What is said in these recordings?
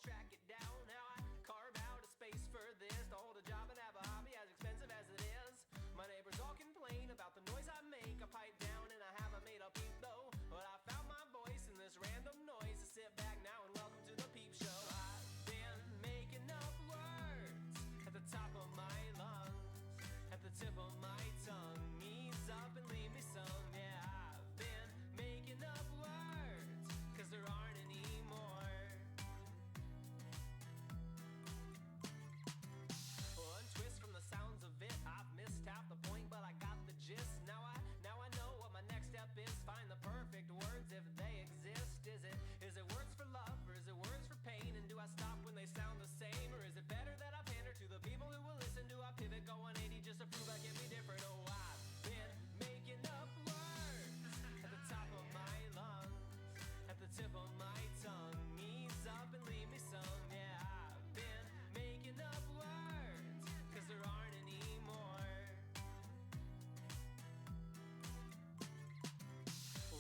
track it down. Now I carve out a space for this to hold a job and have a hobby as expensive as it is. My neighbors all complain about the noise I make. I pipe down and I haven't made a peep though, but I found my voice in this random noise. So sit back now and welcome to the peep show. I've been making up words at the top of my lungs, at the tip of my tongue. Ease up and leave me some. Yeah, I've been making up words, cause there aren't any more. One twist from the sounds of it, I've missed half the point, but I got the gist. Now I know what my next step is. Find the perfect words if they exist. Is it words for love, or is it words for pain? And do I stop when they sound the same, or is it better that I pander to the people who will listen? Do I pivot, go 180 just to prove I can be different? Oh, I've been making up words at the top of my lungs, at the tip of my tongue. Ease up and leave me some. Yeah, I've been making up words, cause there aren't any more.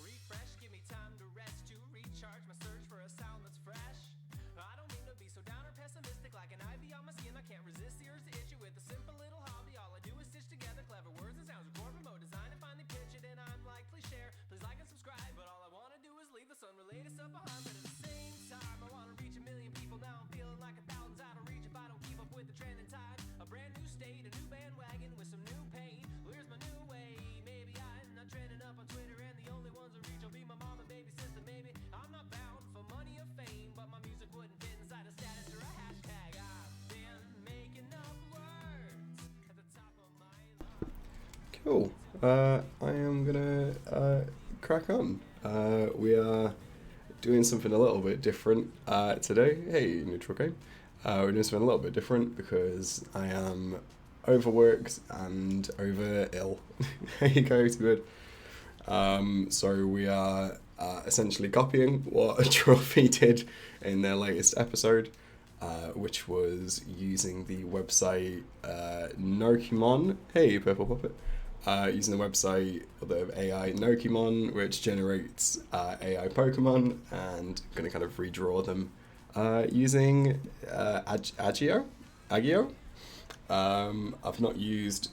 Refresh, give me time to rest, to recharge my search for a sound that's fresh. I don't mean to be so down or pessimistic, like an ivy on my skin. I can't resist the urge to itch it with a simple little hobby. All I do is stitch together clever words and sounds, record, promote, design, and finally pitch it. And I'm like, please share, please like and subscribe. But all I want to do is leave this unrelated stuff behind. But at the same time, I want to reach 1 million people. Now I'm feeling like 1,000's out of reach if I don't keep up with the trend in time. A brand new state, a new bandwagon with some new pain. Well, here's my new way. Maybe I'm not trending up on Twitter, and the only ones who reach will be my mom and baby sister. Maybe I'm not bound for money or fame, but my music wouldn't fit inside a status or a hashtag. I've been making up words at the top of my lungs. Cool. I am gonna crack on. We are doing something a little bit different today. Hey, Neutral Game. We're doing something a little bit different because I am overworked and over ill. There you go, it's good. So we are essentially copying what Drawfee did in their latest episode, which was using the website Nokimon. Hey, Purple Puppet. Using the website, the AI Nokimon, which generates AI Pokemon, and I'm going to kind of redraw them using Agio. I've not used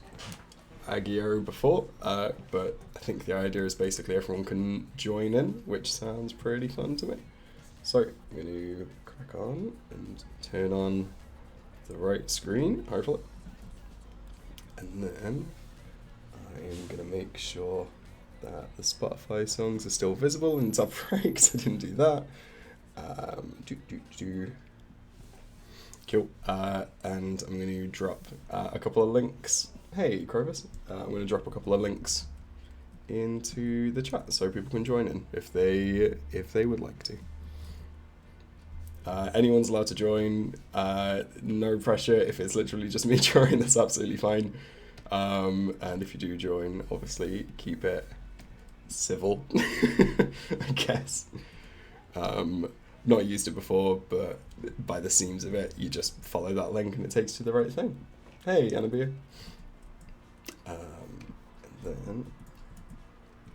Agio before, but I think the idea is basically everyone can join in, which sounds pretty fun to me. So I'm going to crack on and turn on the right screen, hopefully. And then I'm going to make sure that the Spotify songs are still visible in top right, because I didn't do that. Cool. And I'm going to drop a couple of links. Hey, Crovis. I'm going to drop a couple of links into the chat so people can join in if they would like to. Anyone's allowed to join. No pressure. If it's literally just me joining, that's absolutely fine. And if you do join, obviously keep it civil, I guess. Not used it before, but by the seams of it, you just follow that link and it takes you to the right thing. Hey, Annabia. And then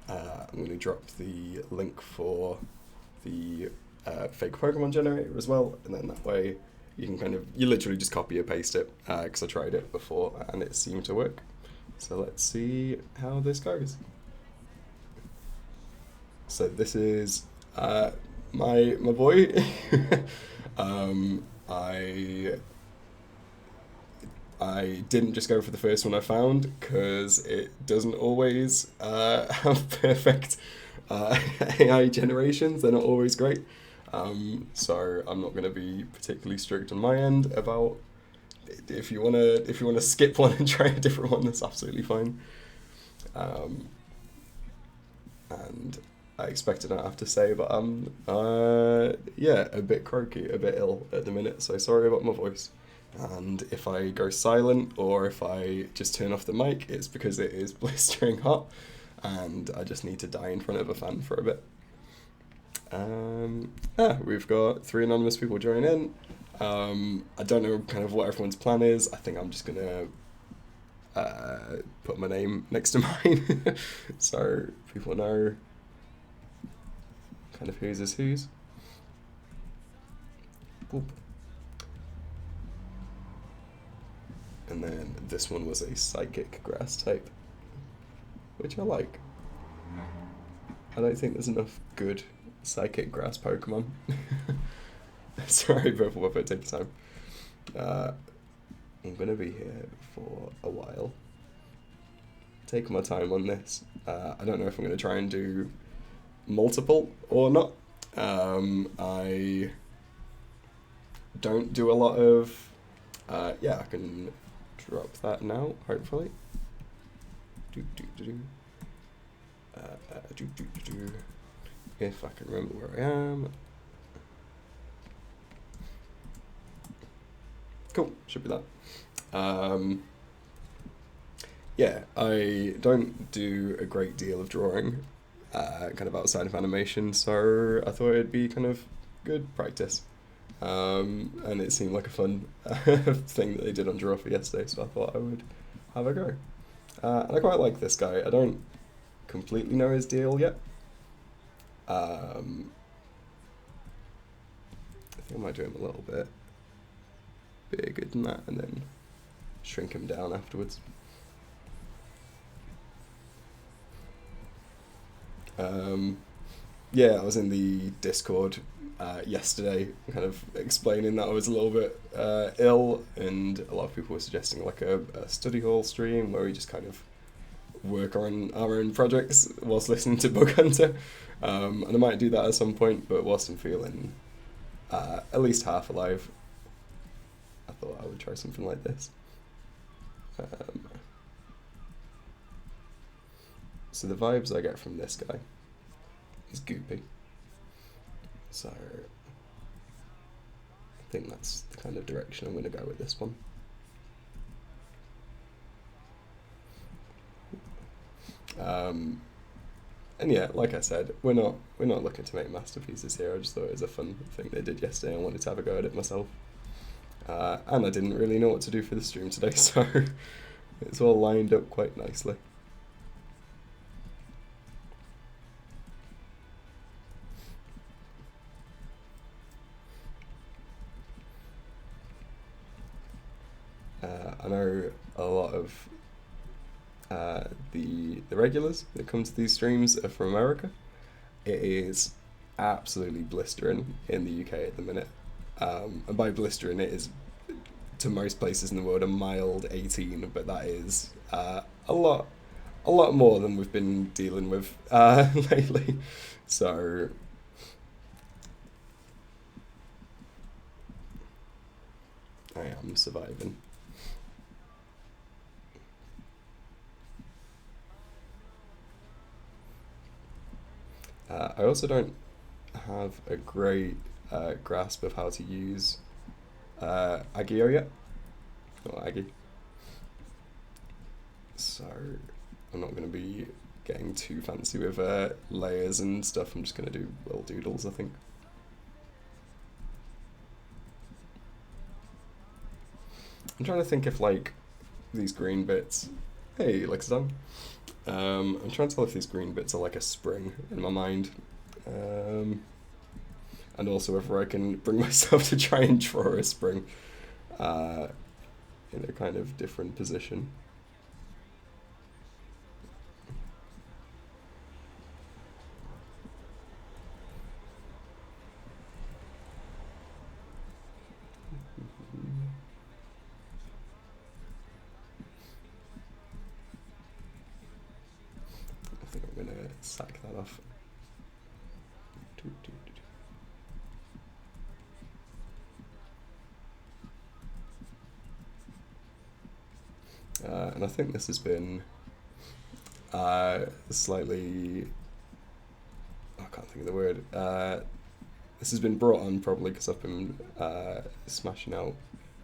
I'm going to drop the link for the fake Pokemon generator as well, and then that way you can you literally just copy and paste it, because I tried it before and it seemed to work. So let's see how this goes. So this is my boy. I didn't just go for the first one I found because it doesn't always have perfect AI generations. They're not always great. So I'm not going to be particularly strict on my end about if you want to skip one and try a different one, that's absolutely fine. And I expected I have to say, but I'm a bit croaky, a bit ill at the minute, so sorry about my voice. And if I go silent or if I just turn off the mic, it's because it is blistering hot and I just need to die in front of a fan for a bit. We've got 3 anonymous people joining in. I don't know kind of what everyone's plan is. I think I'm just gonna put my name next to mine so people know kind of whose is whose. Boop. And then this one was a psychic grass type, which I like. I don't think there's enough good psychic grass Pokemon. Sorry, Purple Whopper, take your time. I'm going to be here for a while. Taking my time on this. I don't know if I'm going to try and do multiple or not. I don't do a lot of... yeah, I can drop that now, hopefully. If I can remember where I am. Cool, should be that. Yeah, I don't do a great deal of drawing, kind of outside of animation, so I thought it'd be kind of good practice. And it seemed like a fun thing that they did on Drawfee yesterday, so I thought I would have a go. And I quite like this guy. I don't completely know his deal yet. I think I might do him a little bit bigger than that and then shrink him down afterwards. Yeah, I was in the Discord yesterday kind of explaining that I was a little bit ill, and a lot of people were suggesting like a study hall stream where we just kind of work on our own projects whilst listening to Bug Hunter, and I might do that at some point, but whilst I'm feeling at least half alive, I thought I would try something like this. So the vibes I get from this guy is goopy. So I think that's the kind of direction I'm going to go with this one. And yeah, like I said, we're not looking to make masterpieces here. I just thought it was a fun thing they did yesterday. I wanted to have a go at it myself. And I didn't really know what to do for the stream today, so it's all lined up quite nicely. I know a lot of the regulars that come to these streams are from America. It is absolutely blistering in the UK at the minute. And by blistering, it is, to most places in the world, a mild 18, but that is a lot more than we've been dealing with lately. So I am surviving. I also don't have a great grasp of how to use Agio yet, or Aggie. So I'm not going to be getting too fancy with layers and stuff. I'm just going to do little doodles, I think. I'm trying to think if like these green bits. Hey, Lexidon. I'm trying to tell if these green bits are like a spring in my mind, and also whether I can bring myself to try and draw a spring in a kind of different position. I think I'm gonna sack that off. And I think this has been slightly, I can't think of the word, this has been brought on probably because I've been smashing out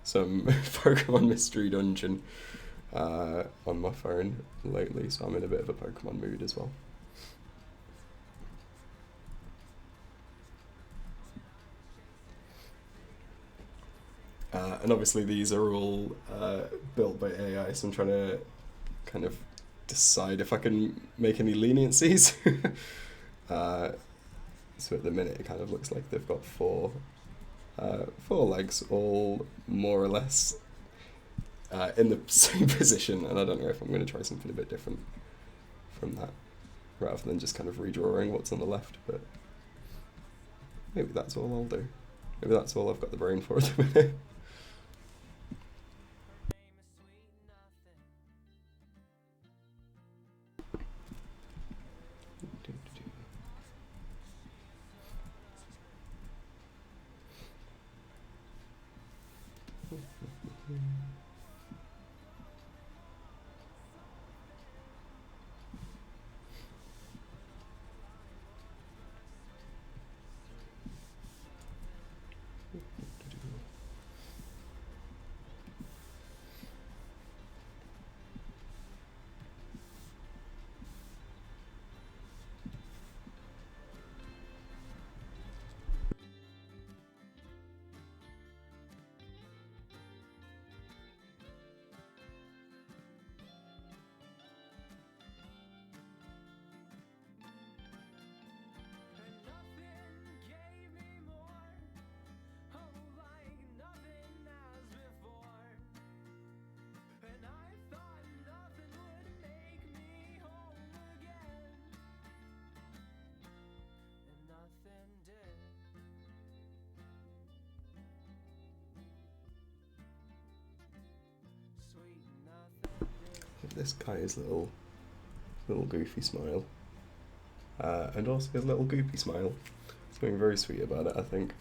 some Pokemon Mystery Dungeon on my phone lately, so I'm in a bit of a Pokemon mood as well. And obviously these are all built by AI, so I'm trying to kind of decide if I can make any leniencies. So at the minute it kind of looks like they've got four legs, all more or less in the same position, and I don't know if I'm going to try something a bit different from that, rather than just kind of redrawing what's on the left, but maybe that's all I'll do. Maybe that's all I've got the brain for at the minute. This guy's little goofy smile, and also his little goopy smile. Something very sweet about it, I think.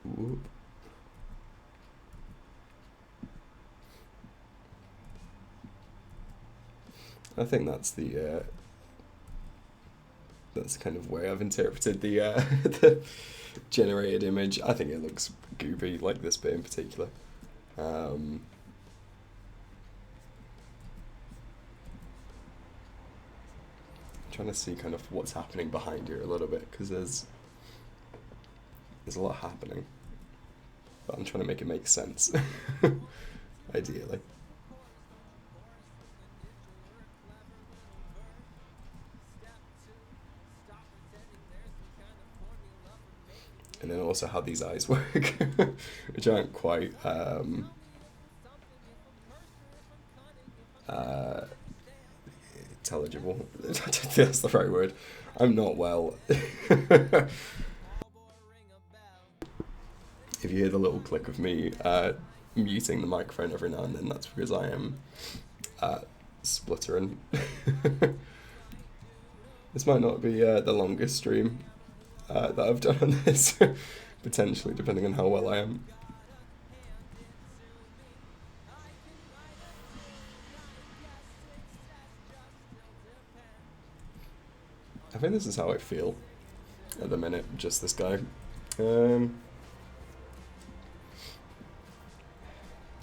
Ooh. I think that's the kind of way I've interpreted the the generated image. I think it looks goopy, like this bit in particular. Trying to see kind of what's happening behind here a little bit, because there's a lot happening, but I'm trying to make it make sense. Ideally. And then also how these eyes work, which aren't quite intelligible. I don't think that's the right word. I'm not well. If you hear the little click of me muting the microphone every now and then, that's because I am spluttering. This might not be the longest stream that I've done on this, potentially, depending on how well I am. I think this is how I feel at the minute, just this guy. I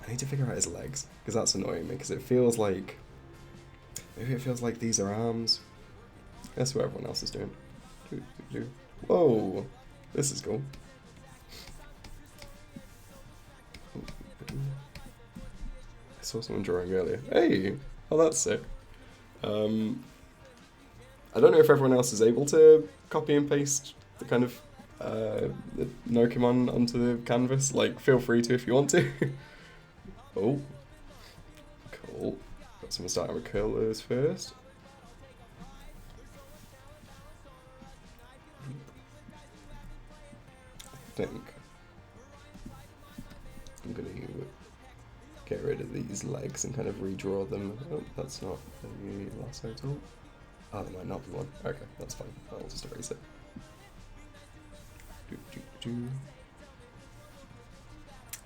need to figure out his legs, because that's annoying me, because it feels like... Maybe it feels like these are arms. That's what everyone else is doing. Whoa! This is cool. I saw someone drawing earlier. Hey! Oh, that's sick. I don't know if everyone else is able to copy and paste the kind of the Nokemon onto the canvas. Like, feel free to if you want to. Oh, cool. Got someone starting with curlers first. I think I'm gonna get rid of these legs and kind of redraw them. Oh, that's not the lasso tool. Oh, there might not be one. Okay, that's fine. I'll just erase it.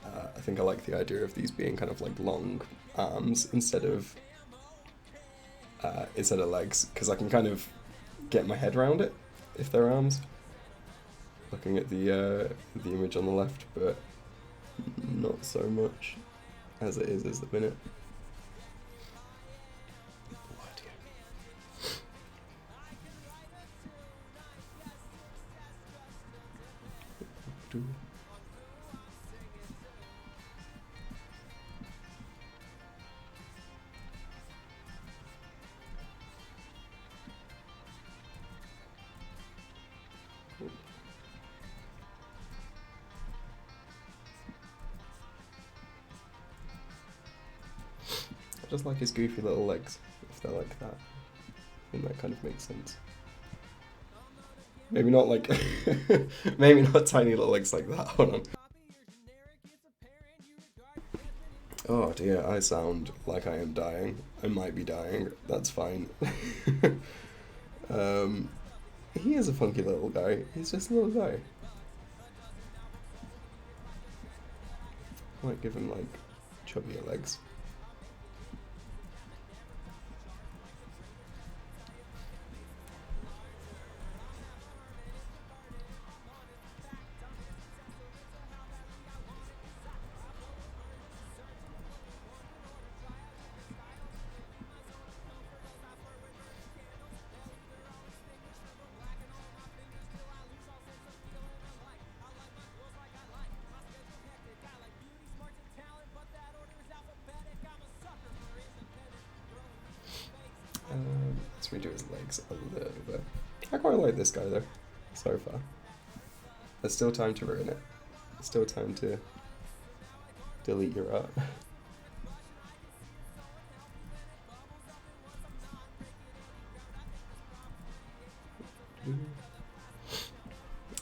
I think I like the idea of these being kind of like long arms instead of legs, because I can kind of get my head around it if they're arms. Looking at the image on the left, but not so much as it is the minute. just like his goofy little legs, if they're like that. Then that kind of makes sense. Maybe not like, maybe not tiny little legs like that. Hold on. Oh dear, I sound like I am dying. I might be dying. That's fine. He is a funky little guy. He's just a little guy. I might give him like chubbier legs. Let's redo his legs a little bit. I quite like this guy though, so far. There's still time to ruin it. There's still time to delete your art.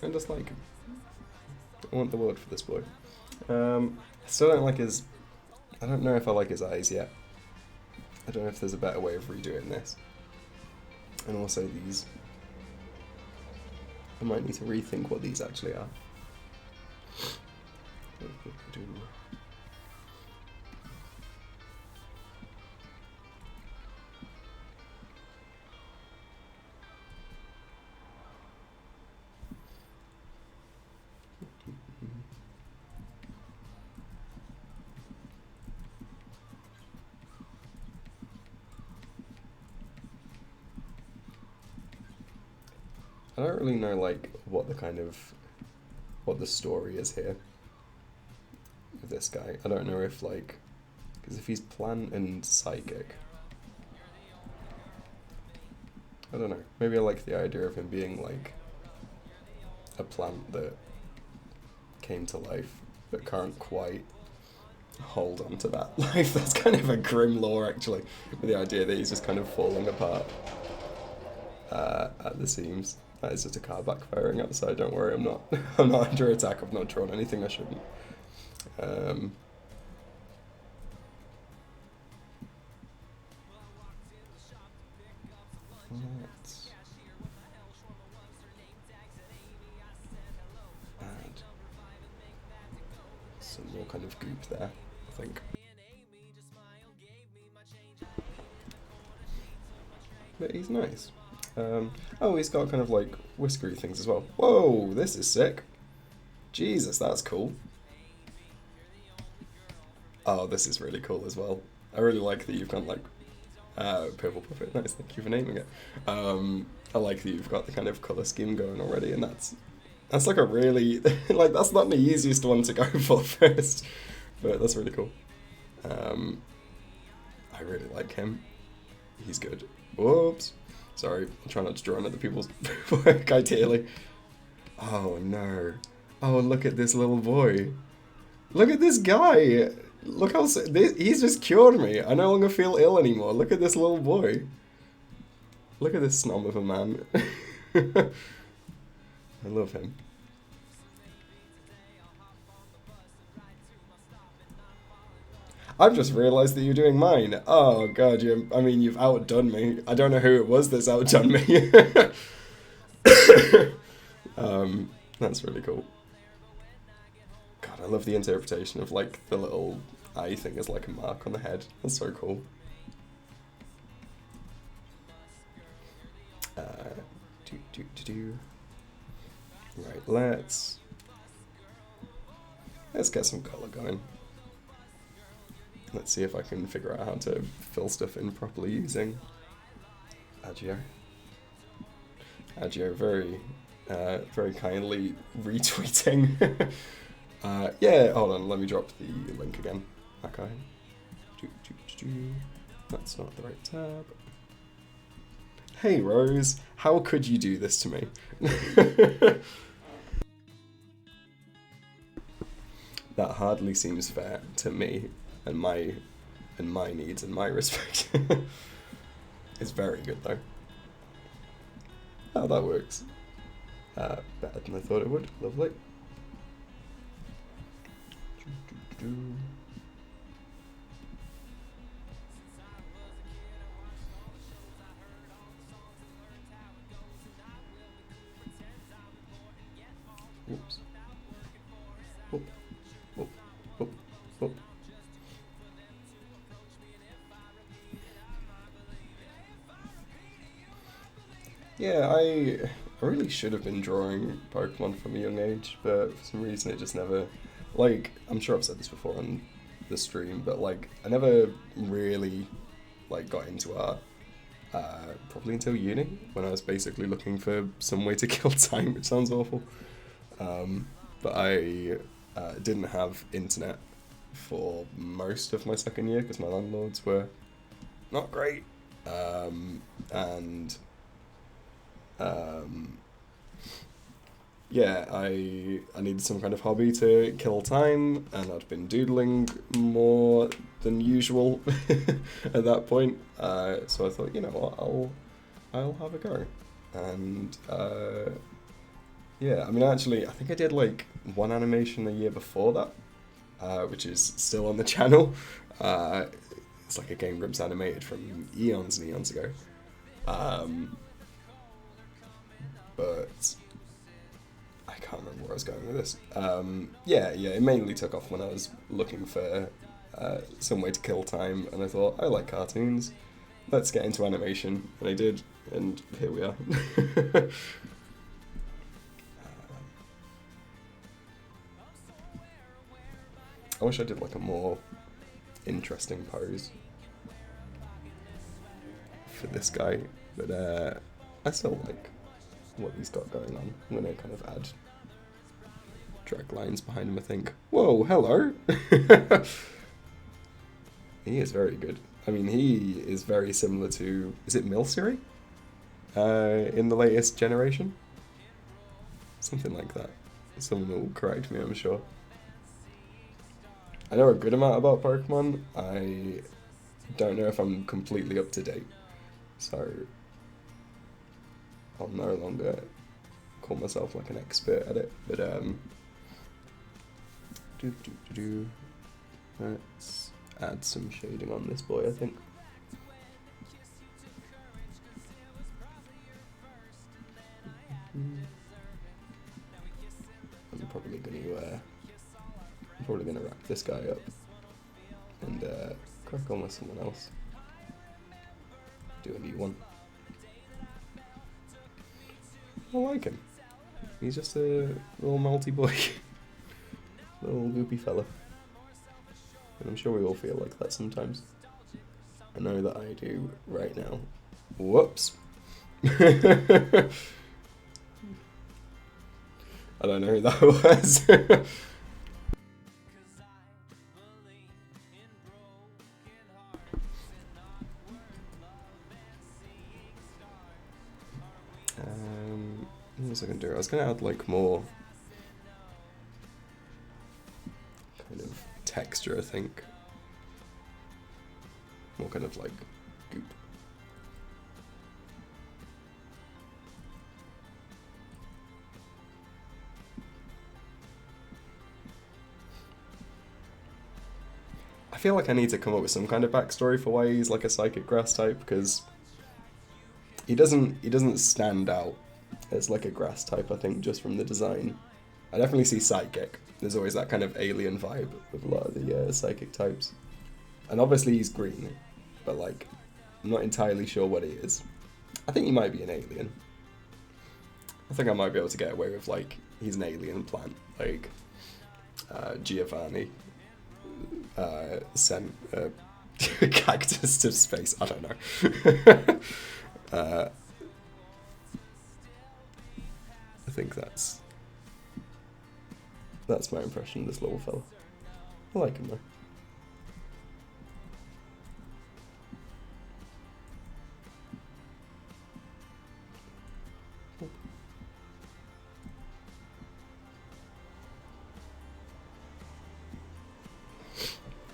And just like him. I want the world for this boy. I still don't like his... I don't know if I like his eyes yet. I don't know if there's a better way of redoing this. And also these... I might need to rethink what these actually are. I don't really know like what the story is here with this guy. I don't know if like, because if he's plant and psychic, I don't know. Maybe I like the idea of him being like a plant that came to life but can't quite hold on to that life. That's kind of a grim lore actually, with the idea that he's just kind of falling apart at the seams. That is just a car backfiring outside, don't worry, I'm not under attack, I've not drawn anything I shouldn't. Let's add some more kind of goop there, I think. But he's nice. Oh, he's got kind of like whiskery things as well. Whoa, this is sick. Jesus, that's cool. Oh, this is really cool as well. I really like that you've got like purple puppet. Nice, thank you for naming it. I like that you've got the kind of colour scheme going already, and that's like a really like that's not the easiest one to go for first, but that's really cool. I really like him. He's good. Whoops. Sorry, I'm trying not to draw on other people's work, ideally. Oh no. Oh, look at this little boy. Look at this guy. Look how... he's just cured me. I no longer feel ill anymore. Look at this little boy. Look at this snob of a man. I love him. I've just realised that you're doing mine. Oh god, you've outdone me. I don't know who it was that's outdone me. That's really cool. God, I love the interpretation of like the little eye thing as like a mark on the head. That's so cool. Right, let's get some colour going. Let's see if I can figure out how to fill stuff in properly using Agio. Agio very kindly retweeting. Yeah, hold on, let me drop the link again. Okay. That's not the right tab. Hey Rose, how could you do this to me? That hardly seems fair to me and my and my needs and my respect. It's very good though. Oh, that works. Better than I thought it would. Lovely. Oops. Whoop. Whoop. Whoop. Whoop. Yeah, I really should have been drawing Pokemon from a young age, but for some reason it just never, like, I'm sure I've said this before on the stream, but like, I never really, like, got into art, probably until uni, when I was basically looking for some way to kill time, which sounds awful. But I didn't have internet for most of my second year because my landlords were not great, and yeah, I needed some kind of hobby to kill time, and I'd been doodling more than usual at that point. So I thought, you know what, I'll have a go, and yeah, I mean, actually, I think I did like one animation a year before that, which is still on the channel. It's like a Game Grumps animated from eons and eons ago. But I can't remember where I was going with this. Yeah, it mainly took off when I was looking for some way to kill time, and I thought, I like cartoons, let's get into animation, and I did, and here we are. I wish I did like a more interesting pose for this guy, but I still like what he's got going on. I'm gonna kind of add drag lines behind him, I think. Whoa, hello! He is very good. I mean, he is very similar to, is it Milcery? In the latest generation? Something like that. Someone will correct me, I'm sure. I know a good amount about Pokemon. I don't know if I'm completely up to date, so I'll no longer call myself like an expert at it. But let's add some shading on this boy, I think. I'm probably gonna wrap this guy up and crack on with someone else. Do a new one. I like him. He's just a little multi boy, little goopy fella, and I'm sure we all feel like that sometimes. I know that I do right now. Whoops. I don't know who that was. What was I going to do? I was going to add like more kind of texture, I think. More kind of like goop. I feel like I need to come up with some kind of backstory for why he's like a psychic grass type, because he doesn't stand out as like a grass type, I think, just from the design. I definitely see psychic. There's always that kind of alien vibe with a lot of the psychic types. And obviously he's green, but like, I'm not entirely sure what he is. I think he might be an alien. I think I might be able to get away with like, he's an alien plant, like Giovanni sent a cactus to space. I don't know. I think that's my impression of this little fella. I like him though.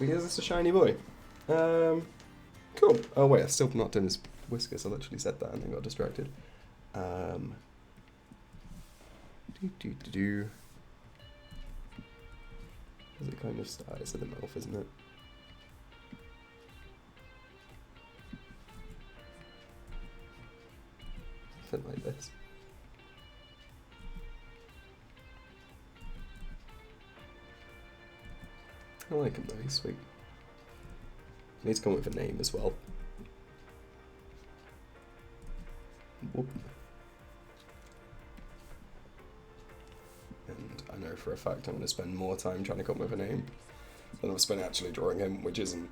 Is this a shiny boy? Cool. Oh wait, I've still not done his whiskers. I literally said that and then got distracted. Do. Is it kind of start? It's in the mouth, isn't it? Something like this. I like him though, he's sweet. Needs to come up with a name as well. Whoop. And I know for a fact I'm going to spend more time trying to come up with a name than I've spent actually drawing him, which isn't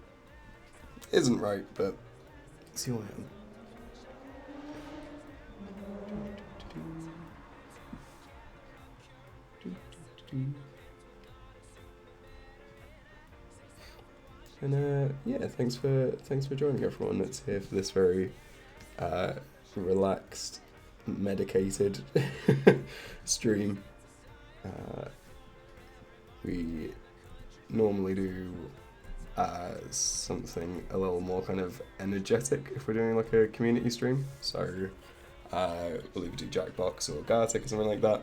right, but see who I am. And yeah, thanks for joining everyone that's here for this very relaxed, medicated stream. We normally do something a little more kind of energetic if we're doing like a community stream. So we'll either do Jackbox or Gartic or something like that.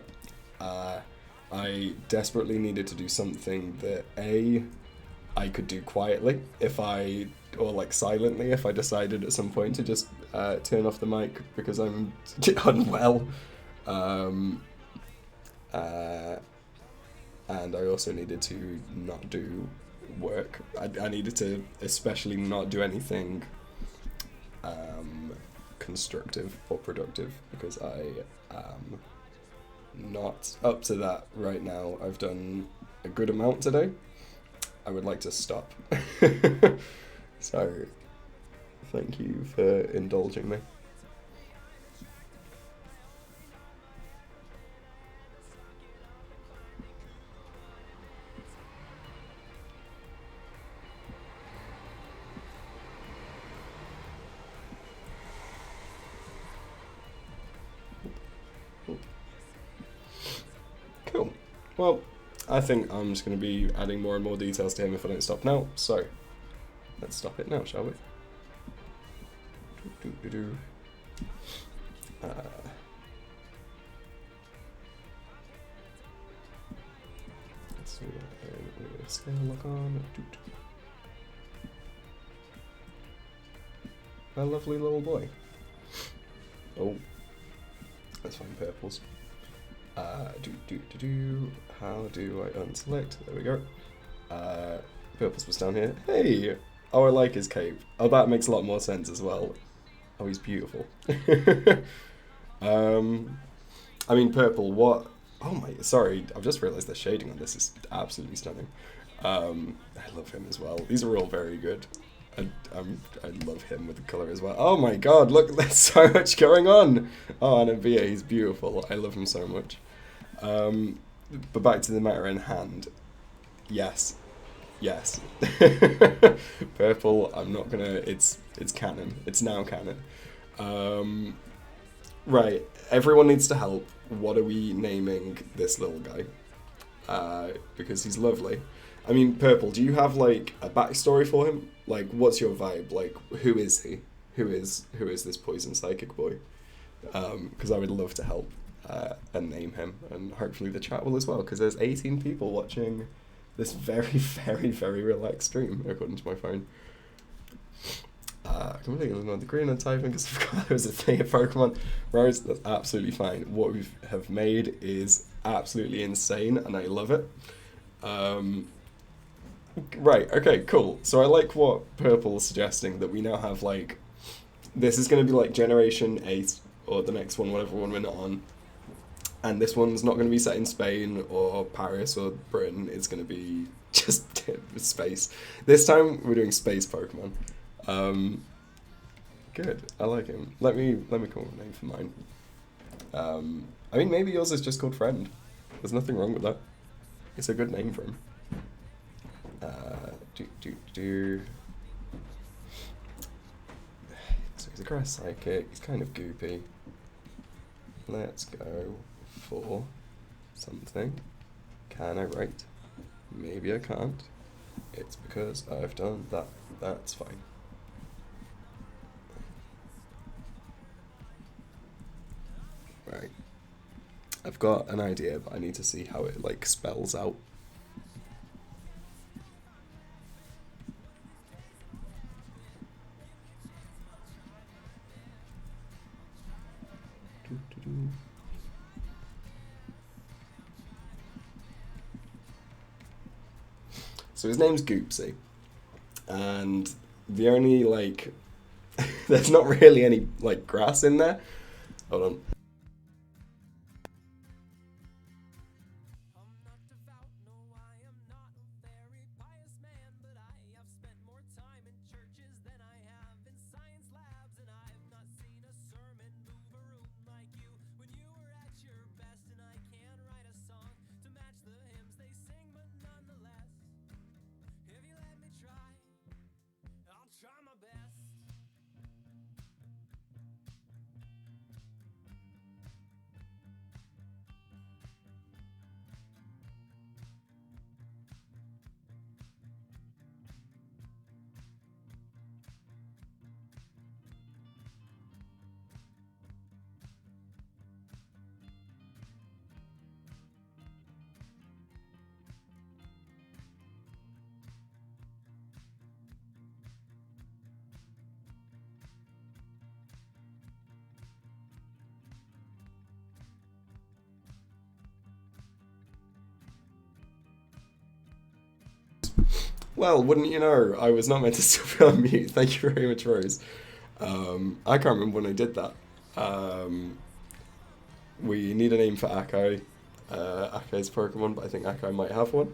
I desperately needed to do something that I could do quietly or like silently if I decided at some point to just turn off the mic because I'm unwell. And I also needed to not do work. I needed to especially not do anything constructive or productive because I am not up to that right now. I've done a good amount today. I would like to stop. So, thank you for indulging me. Cool. Well, I think I'm just going to be adding more and more details to him if I don't stop now. So, let's stop it now, shall we? Let's see. Scale lock on. A lovely little boy. Oh, let's find purples. How do I unselect? There we go. Purples was down here. Hey! Oh, I like his cape. Oh, that makes a lot more sense as well. Oh, he's beautiful. I mean, purple, what? Oh my, sorry, I've just realised the shading on this is absolutely stunning. I love him as well. These are all very good. I love him with the colour as well. Oh my god, look, there's so much going on! Oh, and Avia, he's beautiful. I love him so much. But back to the matter in hand. Yes. Yes. Purple, I'm not gonna... It's canon. It's now canon. Right, everyone needs to help. What are we naming this little guy? Because he's lovely. I mean, Purple, do you have, like, a backstory for him? Like, what's your vibe? Like, who is he? Who is this poison psychic boy? Because I would love to help and name him, and hopefully the chat will as well, because there's 18 people watching this very, very, very relaxed stream, according to my phone. I completely ignored the green on typing because I forgot there was a thing of Pokemon. Rose, that's absolutely fine. What we have made is absolutely insane, and I love it. Right, okay, cool. So I like what Purple's suggesting, that we now have, like, this is going to be like Generation 8, or the next one, whatever one we're not on. And this one's not going to be set in Spain or Paris or Britain. It's going to be just space. This time we're doing space Pokemon. Good. I like him. Let me come up with a name for mine. I mean, maybe yours is just called Friend. There's nothing wrong with that. It's a good name for him. So he's a grass psychic. He's kind of goopy. Let's go for something. Can I write? Maybe I can't. It's because I've done that. That's fine. Right. I've got an idea, but I need to see how it like spells out. So his name's Goopsy, and the only like, there's not really any like grass in there. Hold on. I'm not devout, no, I am not a very pious man, but I have spent more time in churches than I have in science labs, and I've not seen a sermon move a room like you when you were at your best, and I can't write a song to match the hymns they sing, but nonetheless, if you let me try, I'll try my best. Well, wouldn't you know, I was not meant to still be on mute. Thank you very much, Rose. I can't remember when I did that. We need a name for Akai. Akai's Pokemon, but I think Akai might have one.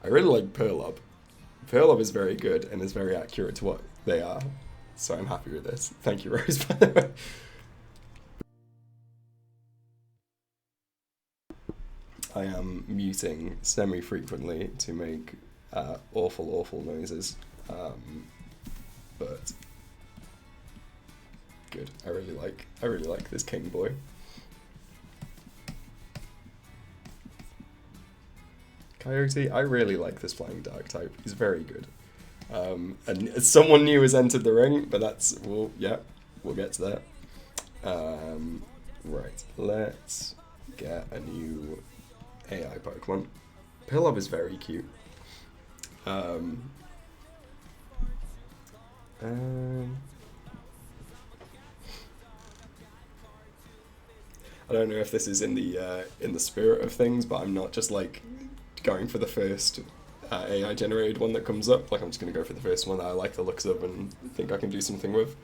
I really like Purlob. Purlob is very good and is very accurate to what they are. So I'm happy with this. Thank you, Rose, by the way. I am muting semi-frequently to make awful noises. But good. I really like this King Boy. Coyote, I really like this flying dark type. He's very good. And someone new has entered the ring, but that's, well, yeah, we'll get to that. Right, let's get a new AI Pokemon. Pillov is very cute. I don't know if this is in the spirit of things, but I'm not just like going for the first AI generated one that comes up. Like I'm just gonna go for the first one that I like the looks of and think I can do something with.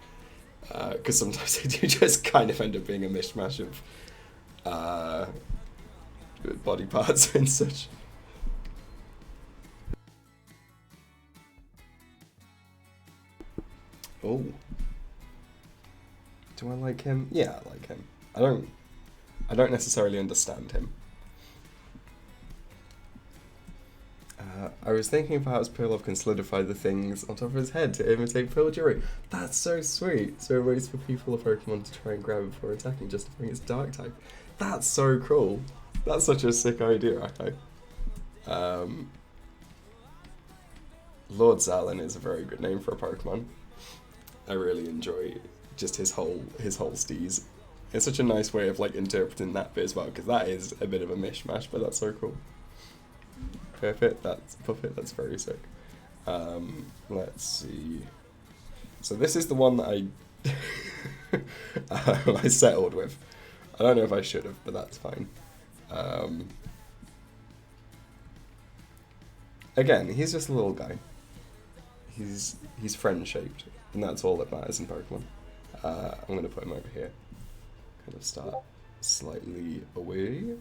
Because sometimes they do just kind of end up being a mishmash of body parts and such. Oh. Do I like him? Yeah, I like him. I don't necessarily understand him. I was thinking perhaps Purlob can solidify the things on top of his head to imitate Pearl Jewelry. That's so sweet. So it waits for people or Pokemon to try and grab it before attacking, justifying its dark type. That's so cool. That's such a sick idea, okay. Lord Zalin is a very good name for a Pokemon. I really enjoy just his whole steez. It's such a nice way of like interpreting that bit as well, because that is a bit of a mishmash, but that's so cool. Puppet, that's very sick. Let's see. So this is the one that I settled with. I don't know if I should have, but that's fine. Again, he's just a little guy. He's friend shaped, and that's all that matters in Pokemon. I'm gonna put him over here. Kind of start slightly away.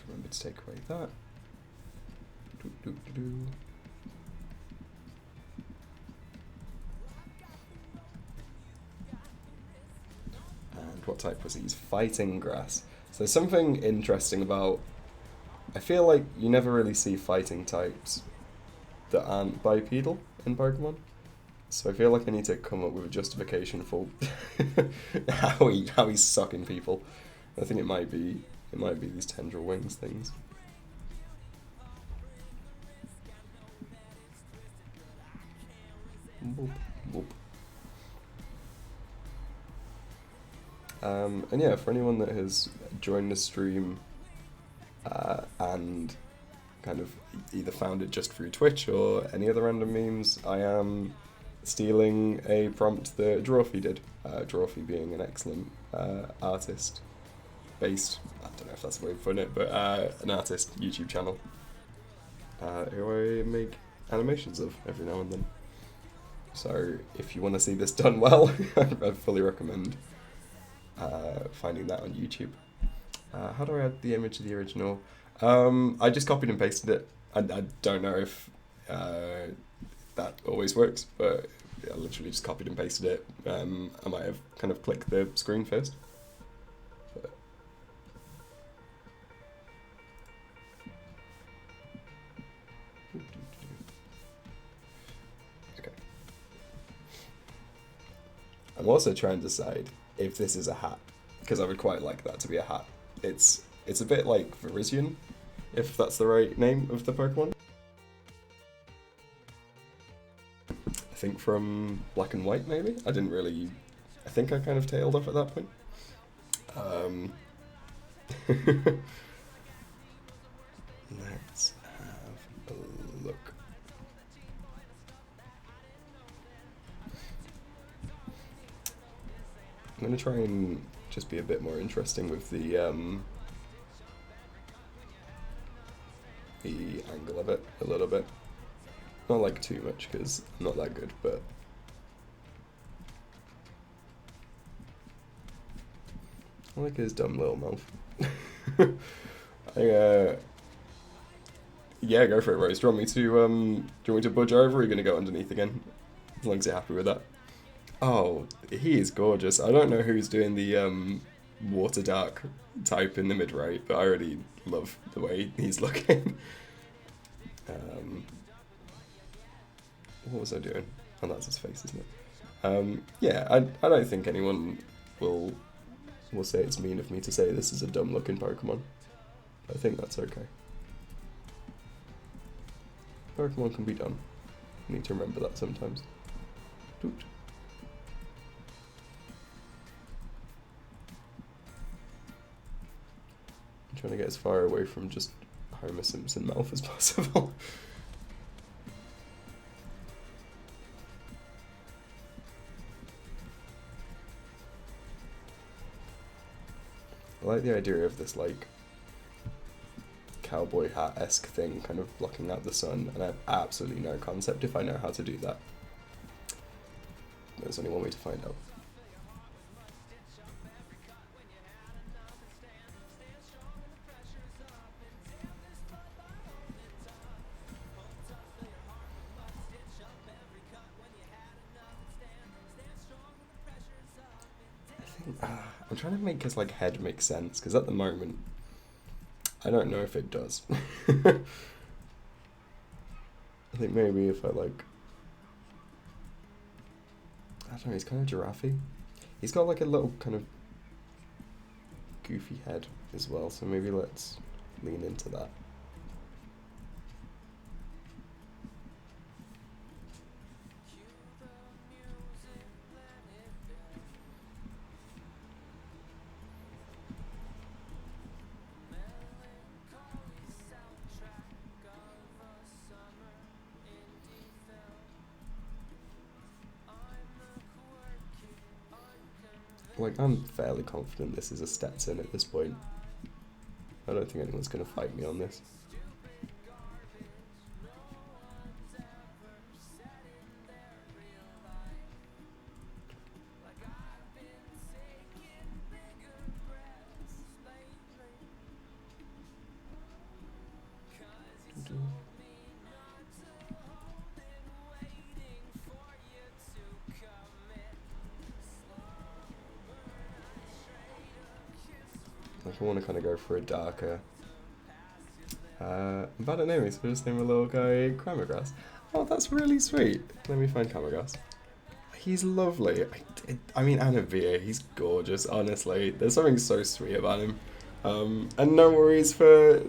Remember to take away that. And what type was he? He's fighting grass. So there's something interesting about... I feel like you never really see fighting types that aren't bipedal in Pokemon. So I feel like I need to come up with a justification for how he's sucking people. I think it might be these tendril wings things. Whoop, whoop. And yeah, for anyone that has joined the stream and kind of either found it just through Twitch or any other random memes, I am stealing a prompt that Drawfee did. Drawfee being an excellent artist based, I don't know if that's the way to put it, but an artist YouTube channel who I make animations of every now and then. So if you want to see this done well, I'd fully recommend finding that on YouTube. How do I add the image to the original? I just copied and pasted it. I don't know if that always works, but I literally just copied and pasted it. I might have kind of clicked the screen first. But okay. I'm also trying to decide if this is a hat, because I would quite like that to be a hat. It's a bit like Virizion, if that's the right name of the Pokemon. I think from Black and White, maybe? I think I kind of tailed off at that point. Let's have a look. I'm going to try and just be a bit more interesting with the angle of it a little bit. Not like too much because I'm not that good, but I like his dumb little mouth. Yeah, go for it, Rose. Do you want me to budge over, or are you gonna go underneath again? As long as you're happy with that. Oh, he is gorgeous. I don't know who's doing the water dark type in the mid right, but I already love the way he's looking. What was I doing? Oh, that's his face, isn't it? Yeah, I don't think anyone will say it's mean of me to say this is a dumb looking Pokemon. I think that's okay. Pokemon can be done. I need to remember that sometimes. Doot. I'm trying to get as far away from just Homer Simpson mouth as possible. I like the idea of this, like, cowboy hat-esque thing kind of blocking out the sun, and I have absolutely no concept if I know how to do that. There's only one way to find out. I'm trying to make his like head make sense, because at the moment I don't know if it does. I think maybe if I like, I don't know, he's kind of giraffe-y. He's got like a little kind of goofy head as well, so maybe let's lean into that. Like, I'm fairly confident this is a Stetson at this point. I don't think anyone's going to fight me on this. Like, I want to kind of go for a darker. I'm bad at naming, so I'll just name a little guy Crammergrass. Oh, that's really sweet. Let me find Crammergrass. He's lovely. I mean, Anavia, he's gorgeous, honestly. There's something so sweet about him. And no worries for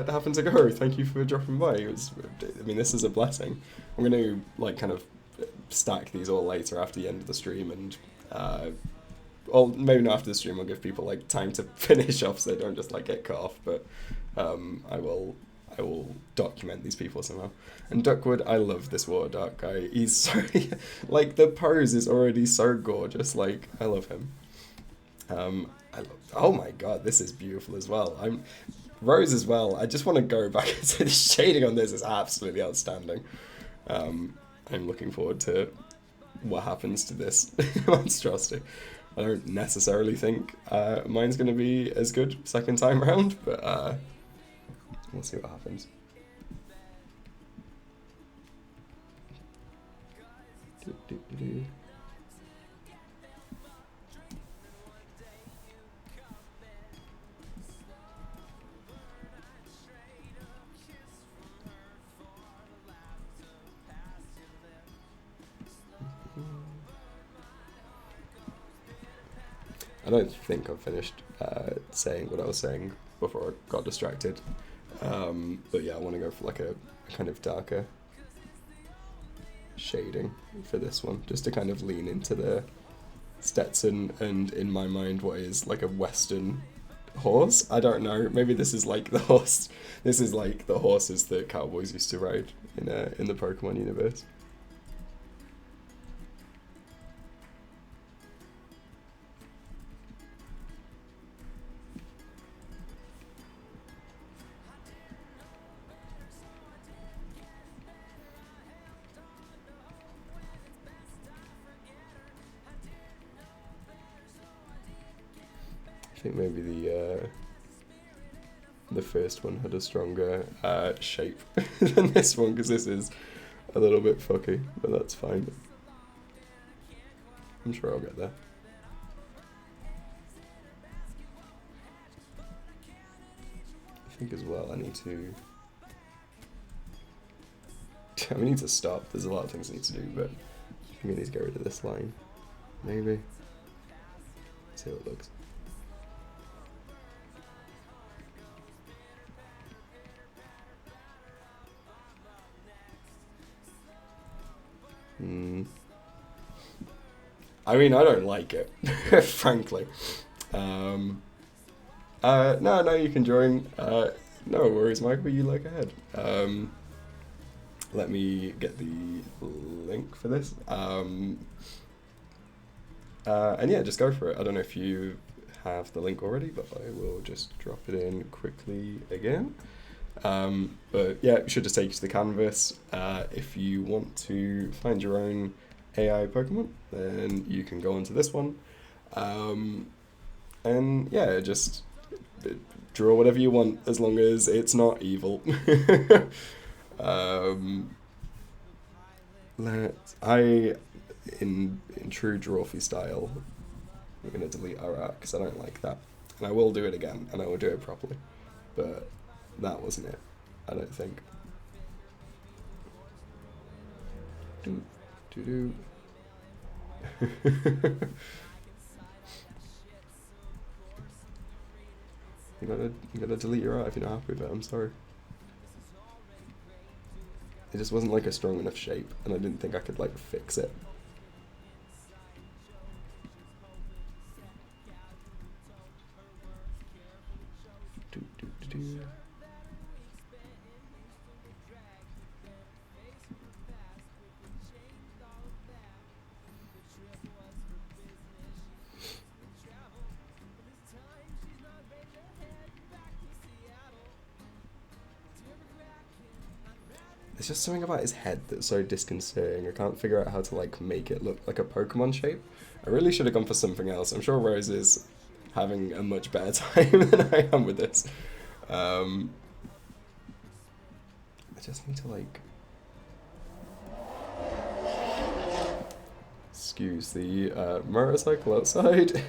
having to go. Thank you for dropping by. I mean, this is a blessing. I'm going to, like, kind of stack these all later after the end of the stream, and well, maybe not after the stream. I'll give people like time to finish off so they don't just like get cut off. But I will document these people somehow. And Duckwood, I love this water dark guy. He's so like the pose is already so gorgeous. Like I love him. Oh my god, this is beautiful as well. Rose as well. I just want to go back to the shading on this is absolutely outstanding. I'm looking forward to what happens to this monstrosity. I don't necessarily think mine's going to be as good second time around, but we'll see what happens. I don't think I've finished saying what I was saying before I got distracted. But yeah, I want to go for like a kind of darker shading for this one, just to kind of lean into the Stetson and, in my mind, what is like a Western horse. I don't know. Maybe this is like the horse. This is like the horses that cowboys used to ride in the Pokemon universe. I think maybe the first one had a stronger shape than this one, because this is a little bit fucky, but that's fine. I'm sure I'll get there. I think as well I need to stop. There's a lot of things I need to do, but I think I need to get rid of this line. Maybe. See how it looks. I mean, I don't like it, frankly. No, you can join. No worries, Michael, you look ahead. Let me get the link for this. And yeah, just go for it. I don't know if you have the link already, but I will just drop it in quickly again. But yeah, it should just take you to the canvas. If you want to find your own AI Pokemon, then you can go onto this one. And yeah, just draw whatever you want as long as it's not evil. In true Drawfee style, I'm going to delete our art because I don't like that. And I will do it again, and I will do it properly. But that wasn't it, I don't think. You gotta delete your art if you're not happy with it, I'm sorry. It just wasn't like a strong enough shape, and I didn't think I could like fix it. There's just something about his head that's so disconcerting. I can't figure out how to like make it look like a Pokemon shape. I really should have gone for something else. I'm sure Rose is having a much better time than I am with this. I just need to like... Excuse the motorcycle outside.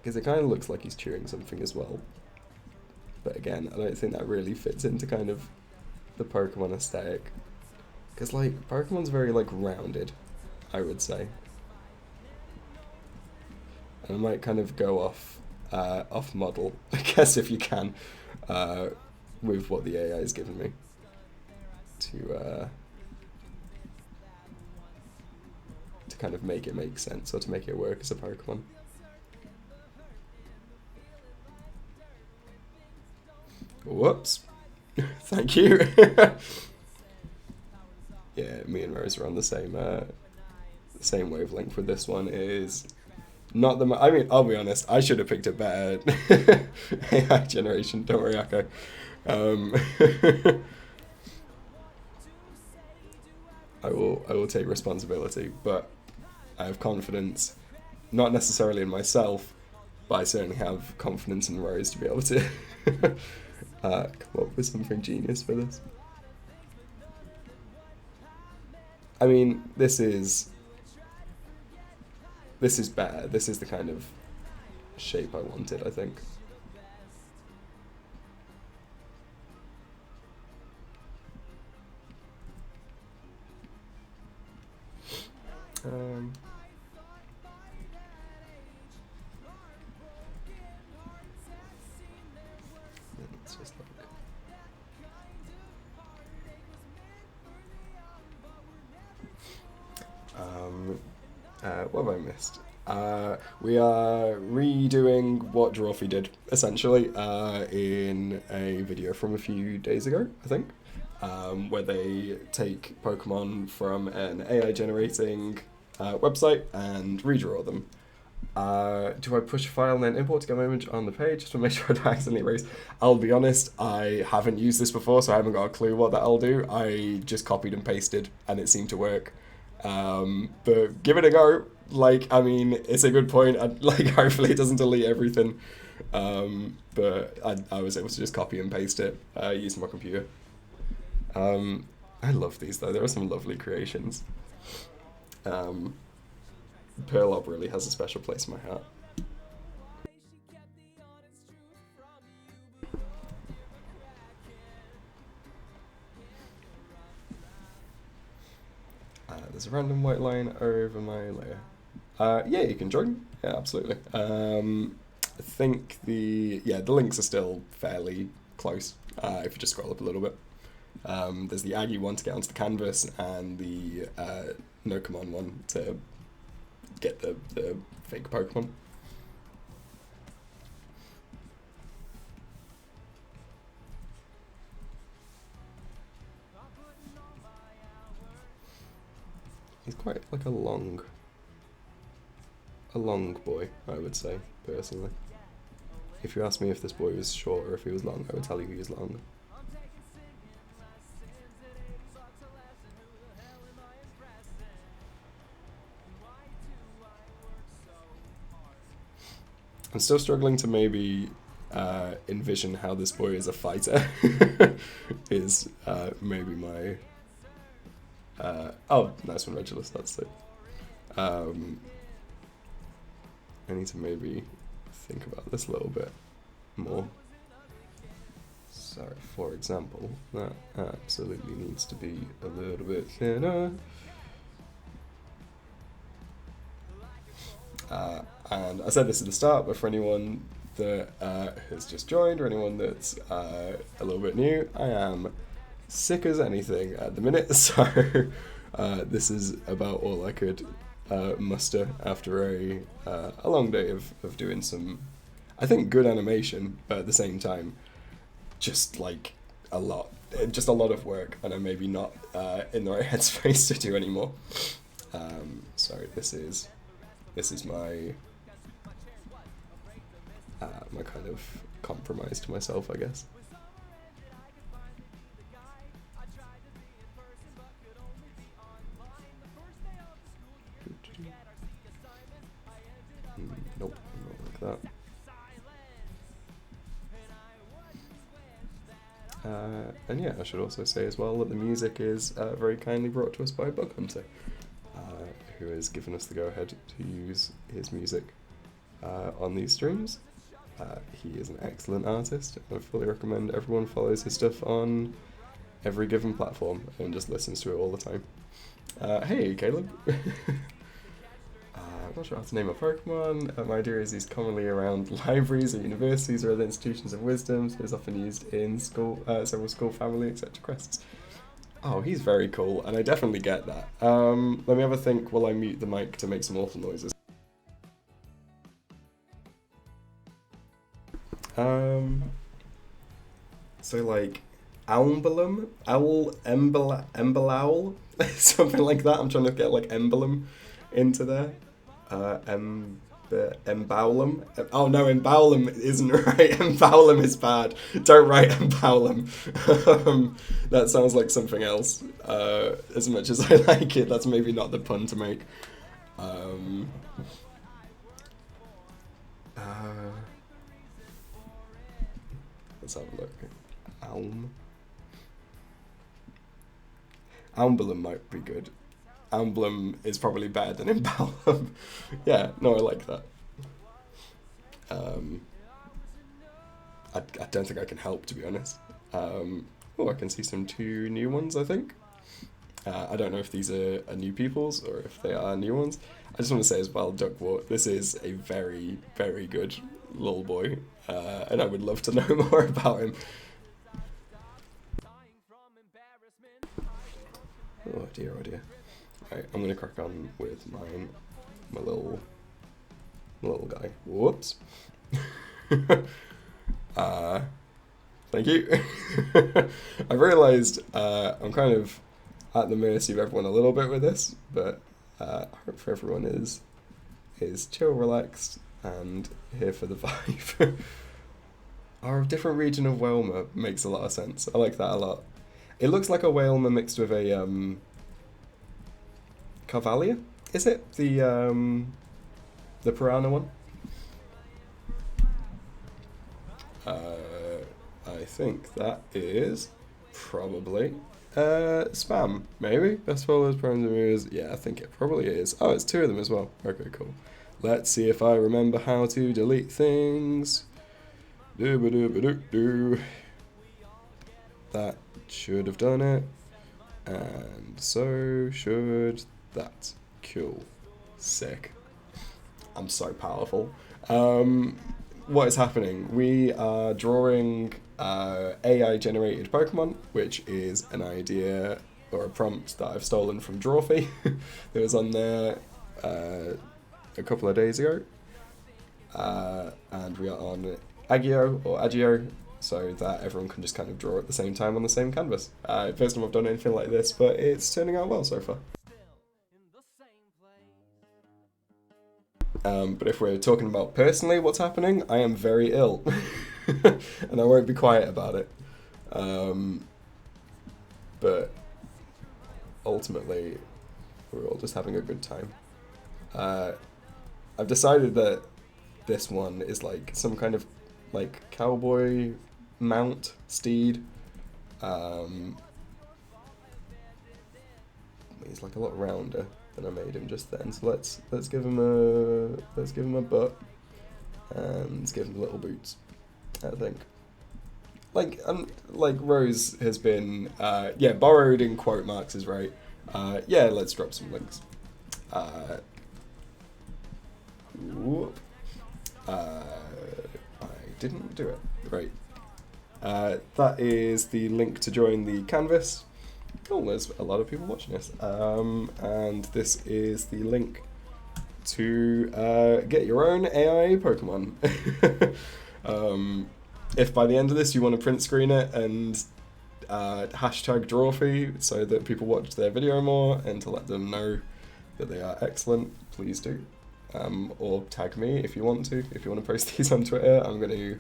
Because it kind of looks like he's chewing something as well. But again, I don't think that really fits into kind of the Pokemon aesthetic. Because, like, Pokemon's very, like, rounded, I would say. And I might kind of go off model, I guess, if you can, with what the AI has given me. To kind of make it make sense or to make it work as a Pokemon. Whoops. Thank you. Yeah, me and Rose are on the same wavelength with this one. Is not the I mean, I'll be honest, I should have picked a better AI generation. Don't worry, Akko. I will take responsibility, but I have confidence, not necessarily in myself, but I certainly have confidence in Rose to be able to come up with something genius for this. I mean, this is better. This is the kind of shape I wanted, I think. Let's just look. What have I missed? We are redoing what Drawfee did, essentially, in a video from a few days ago, I think, where they take Pokemon from an AI generating website and redraw them. Do I push a file and then import to get my image on the page just to make sure I don't accidentally erase? I'll be honest, I haven't used this before, so I haven't got a clue what that'll do. I just copied and pasted and it seemed to work. But give it a go. Like, I mean, it's a good point. Hopefully it doesn't delete everything. But I was able to just copy and paste it using my computer. I love these though. There are some lovely creations. Pearl really has a special place in my heart. There's a random white line over my layer. Yeah, you can join. Yeah, absolutely. I think the links are still fairly close. If you just scroll up a little bit. There's the Aggie one to get onto the canvas, and the Nokomon one to get the fake Pokemon. He's quite like a long boy, I would say, personally. If you asked me if this boy was short or if he was long, I would tell you he was long. I'm still struggling to maybe envision how this boy is a fighter. Is maybe my... oh, nice one, Regulus, that's it. I need to maybe think about this a little bit more. So, for example, that absolutely needs to be a little bit thinner. And I said this at the start, but for anyone that has just joined or anyone that's a little bit new, I am sick as anything at the minute, so this is about all I could muster after a long day of doing some, I think, good animation, but at the same time, just like a lot of work, and I'm maybe not in the right headspace to do anymore. So this is my my kind of compromise to myself, I guess. Nope, not like that. And yeah, I should also say as well that the music is very kindly brought to us by Bug Hunter, who has given us the go-ahead to use his music on these streams. He is an excellent artist, and I fully recommend everyone follows his stuff on every given platform and just listens to it all the time. Hey, Caleb. I'm not sure how to name a Pokemon. My idea is he's commonly around libraries or universities or other institutions of wisdom, so is often used in school, several school, family, etc. quests. Oh, he's very cool, and I definitely get that. Let me have a think while I mute the mic to make some awful noises. So like, Embalowl, something like that. I'm trying to get like emblem into there. Embowlum. Oh no, embowlum isn't right. Embowlum is bad. Don't write embowlum. That sounds like something else. As much as I like it, that's maybe not the pun to make. Let's have a look. Amblum might be good. Amblum is probably better than embowlum. Yeah, no, I like that. I don't think I can help, to be honest. Oh, I can see some 2 new ones, I think. I don't know if these are new peoples or if they are new ones. I just want to say as well, Duckwart, this is a very, very good little boy, and I would love to know more about him. Oh dear, oh dear. Right, I'm gonna crack on with mine. My little guy. Whoops. Thank you. I realised I'm kind of at the mercy of everyone a little bit with this, but I hope for everyone is chill, relaxed, and here for the vibe. Our different region of Wailmer makes a lot of sense. I like that a lot. It looks like a Wailmer mixed with a Carvalia. Is it the Piranha one? I think that is probably spam, maybe? Best followers, primes and mirrors. Yeah, I think it probably is. Oh, it's 2 of them as well. Okay, cool. Let's see if I remember how to delete things. That should have done it. And so should that. Cool. Sick. I'm so powerful. What is happening? We are drawing AI-generated Pokemon, which is an idea or a prompt that I've stolen from Drawfee. It was on there a couple of days ago. And we are on Agio, so that everyone can just kind of draw at the same time on the same canvas. First time I've done anything like this, but it's turning out well so far. But if we're talking about personally what's happening, I am very ill. And I won't be quiet about it. But ultimately, we're all just having a good time. I've decided that this one is like some kind of like cowboy mount steed. He's like a lot rounder than I made him just then. So let's give him a butt and let's give him little boots. I think. Like Rose has been borrowed in quote marks is right. Yeah, let's drop some links. I didn't do it. Right. That is the link to join the canvas. Oh, there's a lot of people watching this. And this is the link to get your own AI Pokemon. If by the end of this you want to print screen it and hashtag Drawfee so that people watch their video more and to let them know that they are excellent, please do. Or tag me if you want to. If you want to post these on Twitter, I'm going to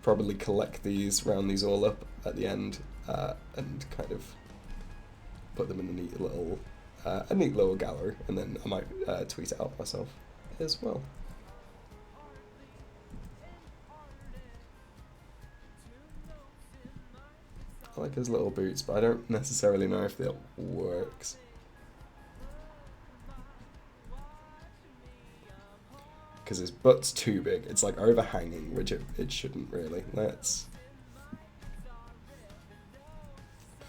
probably collect these, round these all up at the end, and kind of put them in a neat little gallery, and then I might tweet it out myself as well. I like his little boots, but I don't necessarily know if that works. Because his butt's too big. It's like overhanging, which it shouldn't really. Let's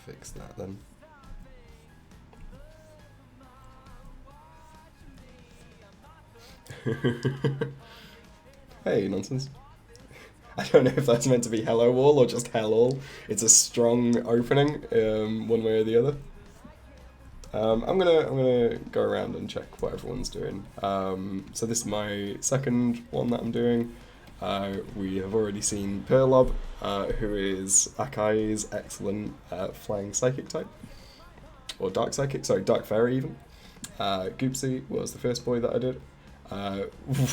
fix that then. Hey, nonsense. I don't know if that's meant to be hello all or just hell all. It's a strong opening, one way or the other. I'm gonna go around and check what everyone's doing. So this is my second one that I'm doing. We have already seen Perlob, who is Akai's excellent flying psychic type, or dark psychic, sorry, dark fairy even. Goopsy was the first boy that I did.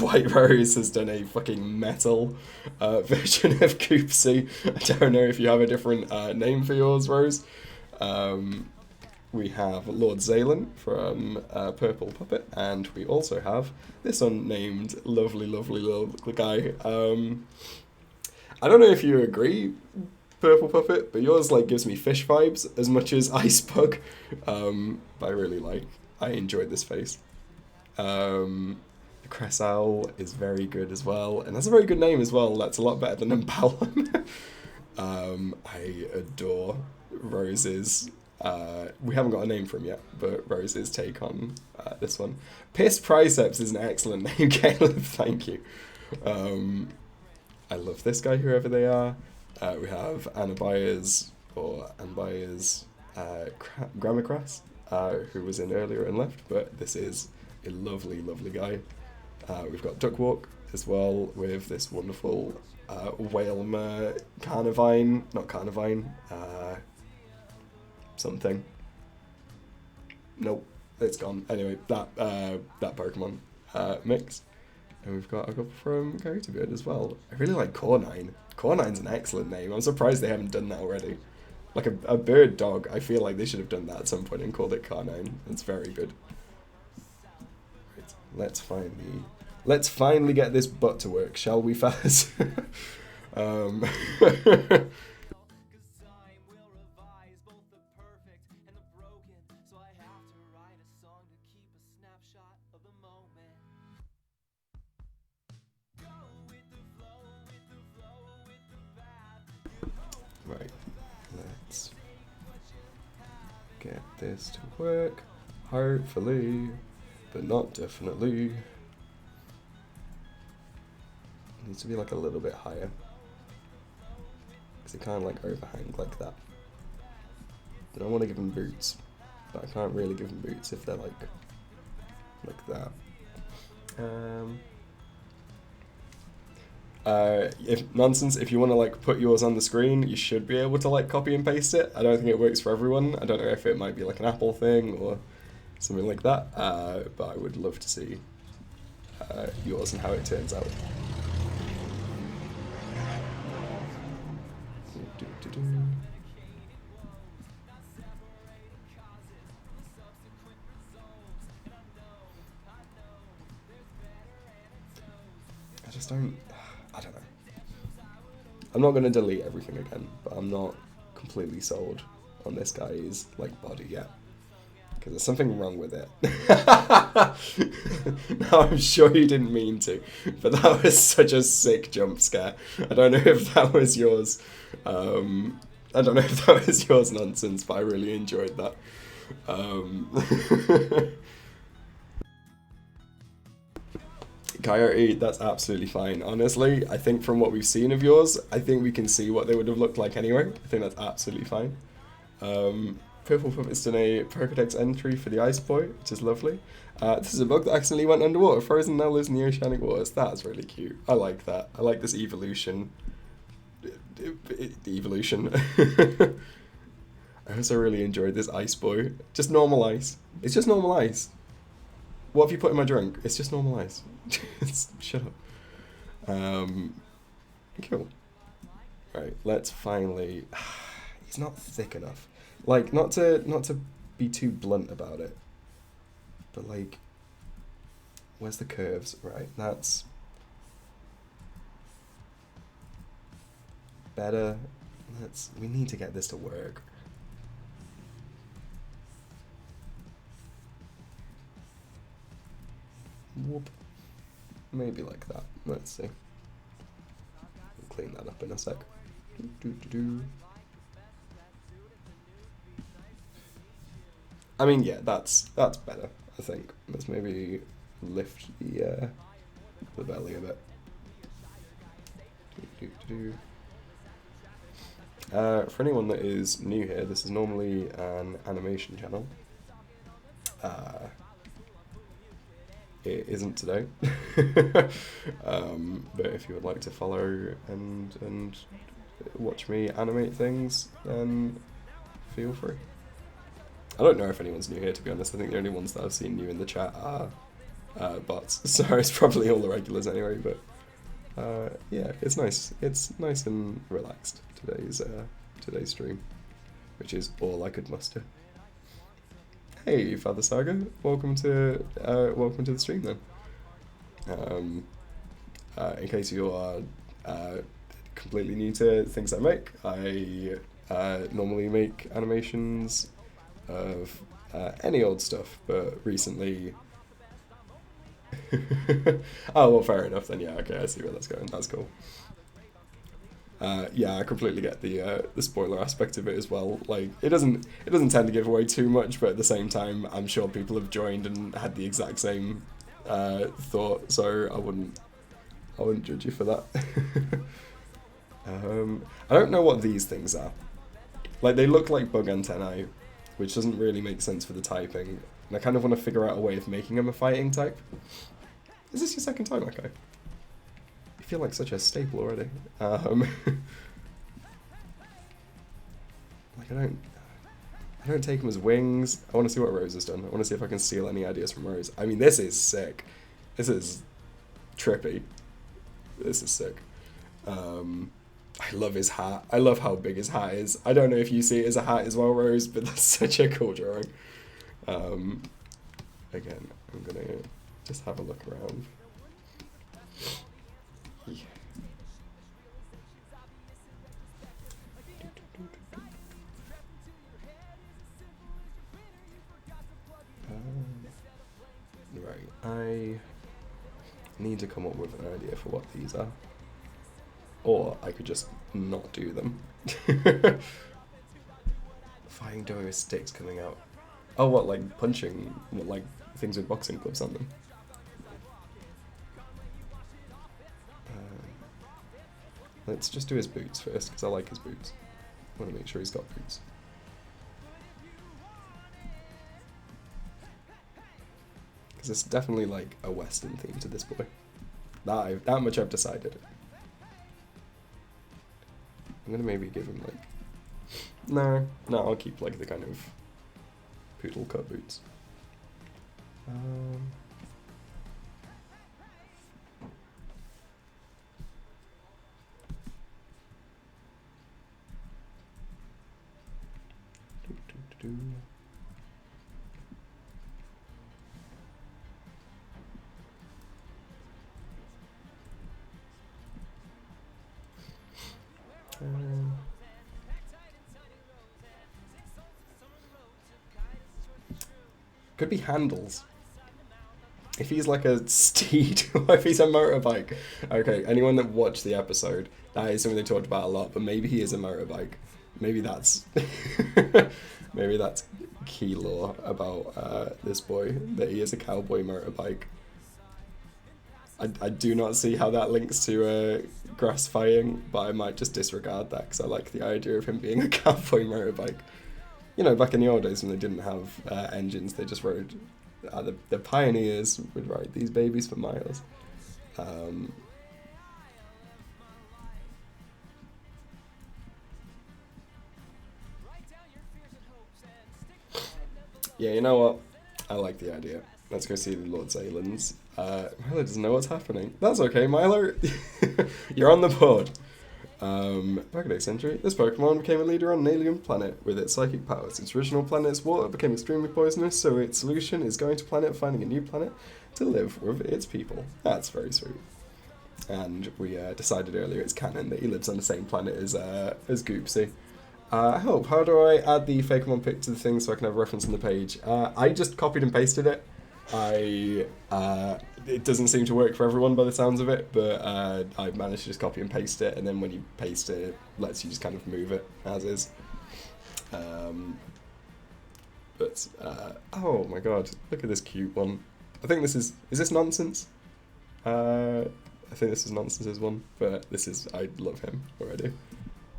White Rose has done a fucking metal version of Goopsy. I don't know if you have a different name for yours, Rose. We have Lord Zaylan from Purple Puppet, and we also have this unnamed lovely little guy. I don't know if you agree, Purple Puppet, but yours like gives me fish vibes as much as Ice Bug. But I enjoyed this face. The Cress Owl is very good as well, and that's a very good name as well. That's a lot better than Impalon. I adore Rose's. We haven't got a name for him yet, but Rose's take on this one. Pissed Priceps is an excellent name, Caleb. Thank you. I love this guy, whoever they are. We have Anabias Grammacrass, who was in earlier and left, but this is a lovely guy. We've got Duckwalk as well with this wonderful Whalmer Carnivine, not Carnivine, something. Nope, it's gone. Anyway, that Pokemon mix. And we've got a couple from Coatibird as well. I really like Cornine. Cornine's an excellent name. I'm surprised they haven't done that already. Like a bird dog, I feel like they should have done that at some point and called it Carnine. It's very good. Right, let's finally get this butt to work, shall we, fellas? Right, let's get this to work, hopefully, but not definitely. It needs to be like a little bit higher, because it can't like overhang like that. I don't want to give them boots, but I can't really give them boots if they're like that. If you want to like put yours on the screen, you should be able to like copy and paste it. I don't think it works for everyone. I don't know if it might be like an Apple thing or something like that, but I would love to see yours and how it turns out. I don't know. I'm not going to delete everything again, but I'm not completely sold on this guy's like body yet. Because there's something wrong with it. Now, I'm sure you didn't mean to, but that was such a sick jump scare. I don't know if that was yours. Nonsense, but I really enjoyed that. Coyote, that's absolutely fine. Honestly, I think from what we've seen of yours, I think we can see what they would have looked like anyway. I think that's absolutely fine. Purple Puppet's done a Pokedex entry for the Ice Boy, which is lovely. This is a bug that accidentally went underwater, frozen, now lives in the oceanic waters. That's really cute. I like that. I like this evolution. Evolution. I also really enjoyed this Ice Boy. Just normal ice. It's just normal ice. What have you put in my drink? It's just normal ice. Shut up. Cool. Right, let's finally... He's not thick enough. Like, not to be too blunt about it, but like, where's the curves? Right, that's better. We need to get this to work. Whoop. Maybe like that. Let's see. We'll clean that up in a sec. I mean, yeah, that's better, I think. Let's maybe lift the belly a bit. For anyone that is new here, this is normally an animation channel. It isn't today. But if you would like to follow and watch me animate things, then feel free. I don't know if anyone's new here, to be honest. I think the only ones that I've seen new in the chat are bots. So it's probably all the regulars anyway, but yeah, it's nice. It's nice and relaxed, today's stream, which is all I could muster. Hey, Father Saga, welcome to the stream then. In case you are completely new to things I make, I normally make animations of any old stuff, but recently... Oh, well, fair enough then, yeah, okay, I see where that's going, that's cool. Yeah, I completely get the spoiler aspect of it as well. Like, it doesn't tend to give away too much, but at the same time, I'm sure people have joined and had the exact same thought, so I wouldn't judge you for that. I don't know what these things are. Like, they look like bug antennae, which doesn't really make sense for the typing, and I kind of want to figure out a way of making them a fighting type. Is this your second time, okay? I feel like such a staple already. Like, I don't take them as wings. I want to see what Rose has done. I want to see if I can steal any ideas from Rose. I mean, this is sick. This is trippy. This is sick. I love his hat. I love how big his hat is. I don't know if you see it as a hat as well, Rose, but that's such a cool drawing. Again, I'm gonna just have a look around. Yeah. Right, I need to come up with an idea for what these are. Or I could just not do them. Fighting dough with sticks coming out. Oh, what, like punching, what, like things with boxing gloves on them? Let's just do his boots first, because I like his boots. I want to make sure he's got boots. Because it's definitely like a Western theme to this boy. That much I've decided. I'm gonna maybe give him like... No, I'll keep like the kind of poodle cut boots. Could be handles. If he's like a steed, or if he's a motorbike. Okay, anyone that watched the episode, that is something they talked about a lot, but maybe he is a motorbike. Maybe that's maybe that's key lore about this boy, that he is a cowboy motorbike. I do not see how that links to grass fighting, but I might just disregard that because I like the idea of him being a cowboy motorbike. You know, back in the old days when they didn't have engines, they just rode... the pioneers would ride these babies for miles. Yeah, you know what? I like the idea. Let's go see the Lord Zalen's. Milo doesn't know what's happening. That's okay, Milo. You're on the board. Back in the 8th century, this Pokemon became a leader on an alien planet with its psychic powers. Its original planet's water became extremely poisonous, so its solution is going to planet, finding a new planet to live with its people. That's very sweet. And we decided earlier it's canon that he lives on the same planet as Goopsy. How do I add the Fakemon pic to the thing so I can have a reference on the page? I just copied and pasted it. It doesn't seem to work for everyone by the sounds of it, but I managed to just copy and paste it, and then when you paste it, it lets you just kind of move it as is. Oh my god, look at this cute one. I think is this nonsense? I think this is Nonsense's one, but I love him already.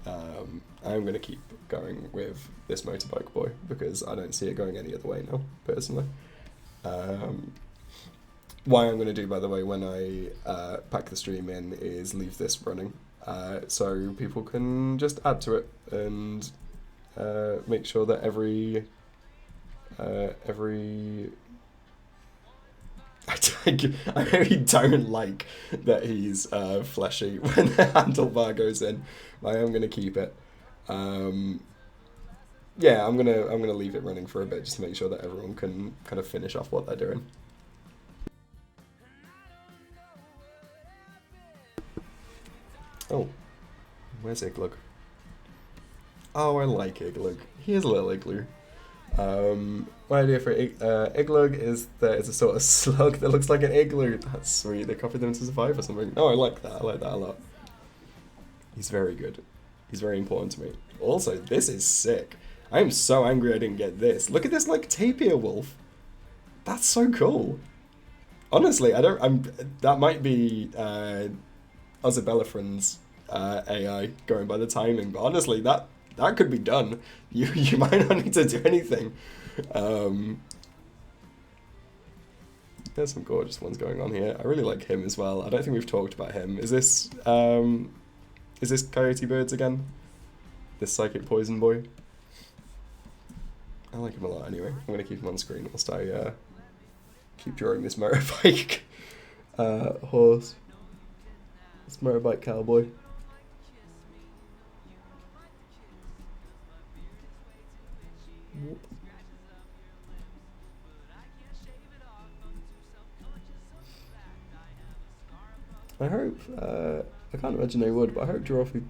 I'm going to keep going with this motorbike boy because I don't see it going any other way now, personally. What I'm going to do, by the way, when I pack the stream in is leave this running so people can just add to it and make sure that every I really don't like that he's fleshy when the handlebar goes in. I am gonna keep it. Yeah, I'm gonna leave it running for a bit just to make sure that everyone can kind of finish off what they're doing. Oh, where's Iglug? Oh, I like Iglug. He is a little igloo. My idea for Iglug is that it's a sort of slug that looks like an igloo. That's sweet. They copied them to survive or something. Oh, I like that. I like that a lot. He's very good. He's very important to me. Also, this is sick. I am so angry I didn't get this. Look at this, like, tapir wolf. That's so cool. Honestly, that might be Ozabellafrin's AI going by the timing, but honestly, that could be done. You might not need to do anything. There's some gorgeous ones going on here. I really like him as well. I don't think we've talked about him. Is this Coyote Birds again? This psychic poison boy? I like him a lot anyway. I'm gonna keep him on screen whilst I keep drawing this motorbike horse. This motorbike cowboy. I hope, I can't imagine they would, but I hope Drawfee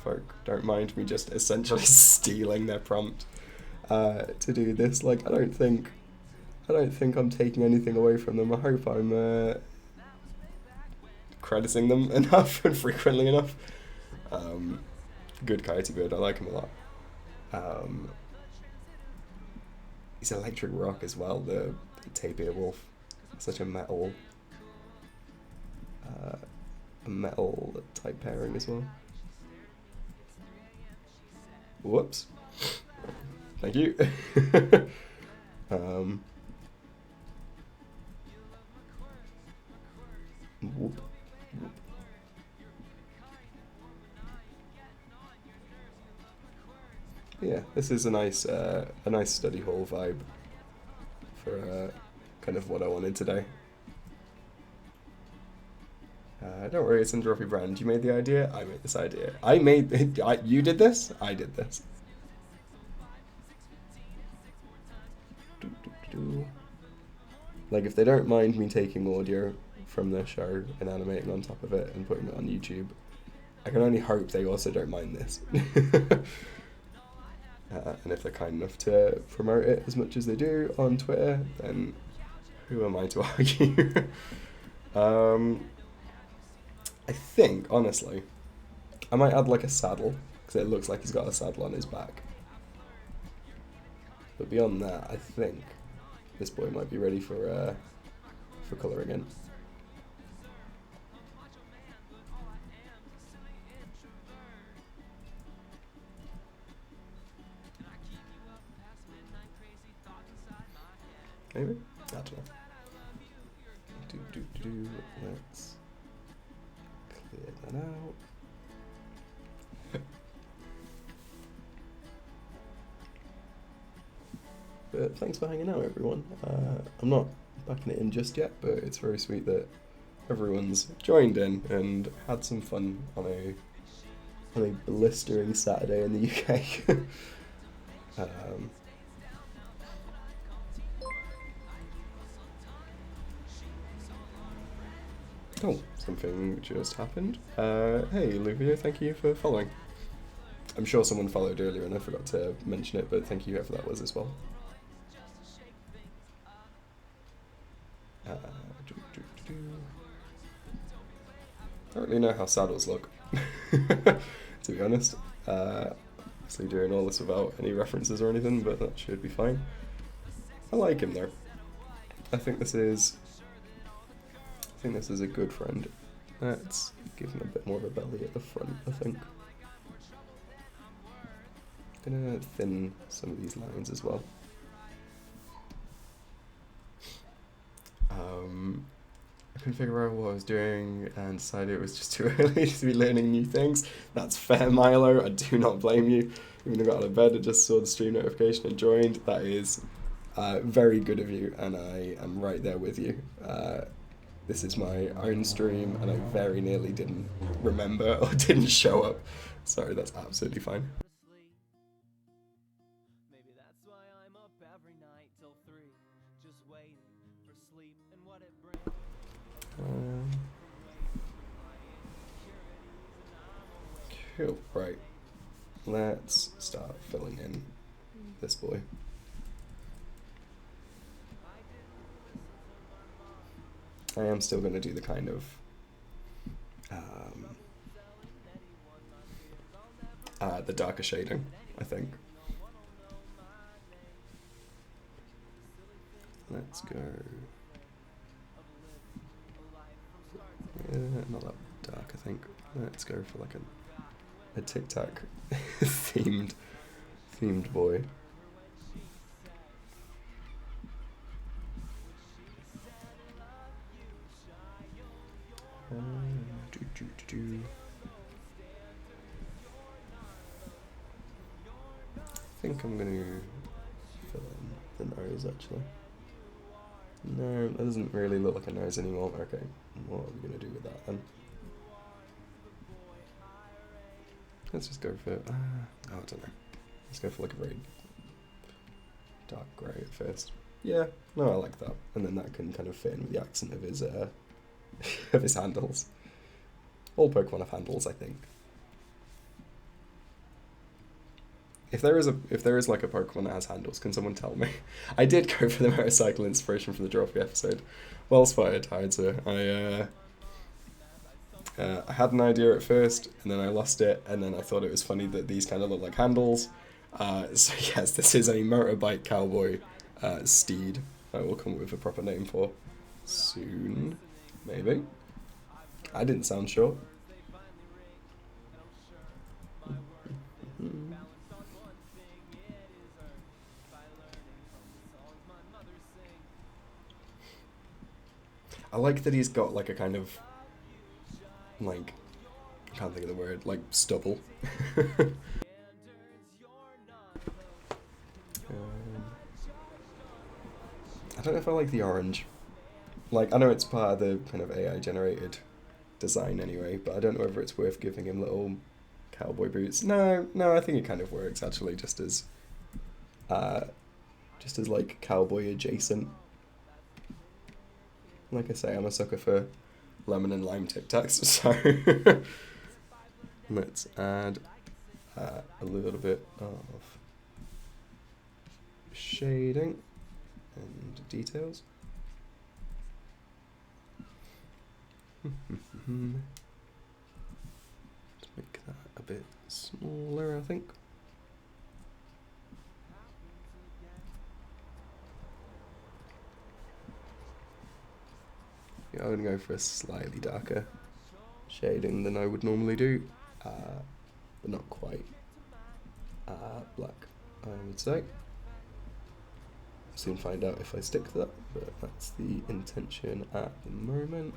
folk don't mind me just essentially stealing their prompt to do this. Like, I don't think I'm taking anything away from them. I hope I'm crediting them enough and frequently enough. Good Coyote Bird, I like him a lot. He's electric rock as well, the tapir wolf. Such a metal type pairing as well. Whoops. Thank you. Whoop. Yeah, this is a nice study hall vibe for kind of what I wanted today. Don't worry, it's in Drawfee brand. You made the idea. I made this idea. You did this. I did this. Like, if they don't mind me taking audio from the show and animating on top of it and putting it on YouTube, I can only hope they also don't mind this. And if they're kind enough to promote it as much as they do on Twitter, then who am I to argue? I think, honestly, I might add like a saddle, because it looks like he's got a saddle on his back. But beyond that, I think this boy might be ready for colouring in. Maybe? I don't know. Let's clear that out. But thanks for hanging out, everyone. I'm not backing it in just yet, but it's very sweet that everyone's joined in and had some fun on a blistering Saturday in the UK. Oh, something just happened. Hey, Luvio, thank you for following. I'm sure someone followed earlier and I forgot to mention it, but thank you whoever that was as well. I don't really know how saddles look, to be honest. Obviously doing all this without any references or anything, but that should be fine. I like him though. I think this is a good friend. Let's give him a bit more of a belly at the front, I think. Gonna thin some of these lines as well. I couldn't figure out what I was doing and decided it was just too early to be learning new things. That's fair, Milo. I do not blame you. Even though I got out of bed and just saw the stream notification and joined, that is very good of you, and I am right there with you. This is my own stream, and I very nearly didn't remember or didn't show up. Sorry, that's absolutely fine. Maybe that's why I'm up every night till 3, just waiting for sleep and what it brings. Cool, right. Let's start filling in this boy. I am still going to do the kind of the darker shading, I think. Let's go. Yeah, not that dark, I think. Let's go for like a Tic Tac themed boy. I think I'm going to fill in the nose, actually. No, that doesn't really look like a nose anymore. Okay, what are we going to do with that then? Let's just go for, I don't know. Let's go for like a very dark grey at first. Yeah, no, I like that. And then that can kind of fit in with the accent of his of his handles. All Pokemon have handles, I think. If there is like a Pokemon that has handles, can someone tell me? I did go for the motorcycle inspiration from the Drawfee episode. Well spotted, Hydzer. I had an idea at first, and then I lost it, and then I thought it was funny that these kind of look like handles. So yes, this is a motorbike cowboy steed. I will come up with a proper name for soon, maybe. I didn't sound sure. I like that he's got like a kind of, like, I can't think of the word, like stubble. I don't know if I like the orange. Like, I know it's part of the kind of AI generated design anyway, but I don't know whether it's worth giving him little cowboy boots. No, I think it kind of works actually, just as like cowboy adjacent. Like I say, I'm a sucker for lemon and lime Tic Tacs, so let's add a little bit of shading and details. Let's make that a bit smaller, I think. Yeah, I'm going to go for a slightly darker shading than I would normally do, but not quite black, I would say. Soon find out if I stick to that, but that's the intention at the moment.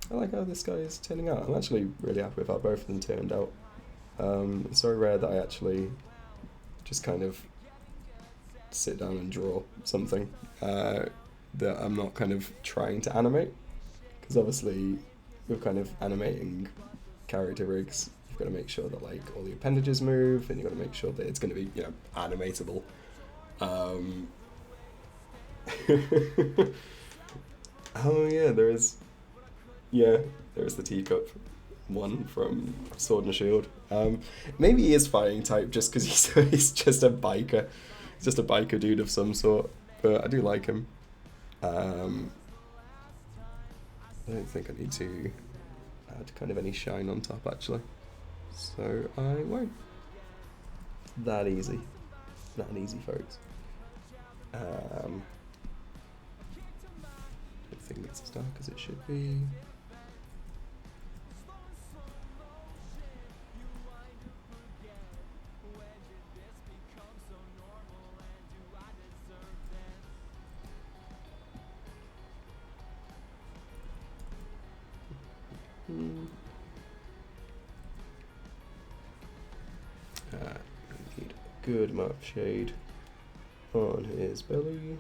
I like how this guy is turning out. I'm actually really happy with how both of them turned out. It's very rare that I actually just kind of sit down and draw something that I'm not kind of trying to animate, because obviously with kind of animating character rigs, you've got to make sure that like all the appendages move, and you've got to make sure that it's going to be, you know, animatable. Oh yeah, there's the teacup one from Sword and Shield. Maybe he is fighting type just because he's just a biker. He's just a biker dude of some sort, but I do like him. I don't think I need to add kind of any shine on top actually, so I won't. That easy, folks. don't think it's as dark as it should be. Need a good amount of shade on his belly.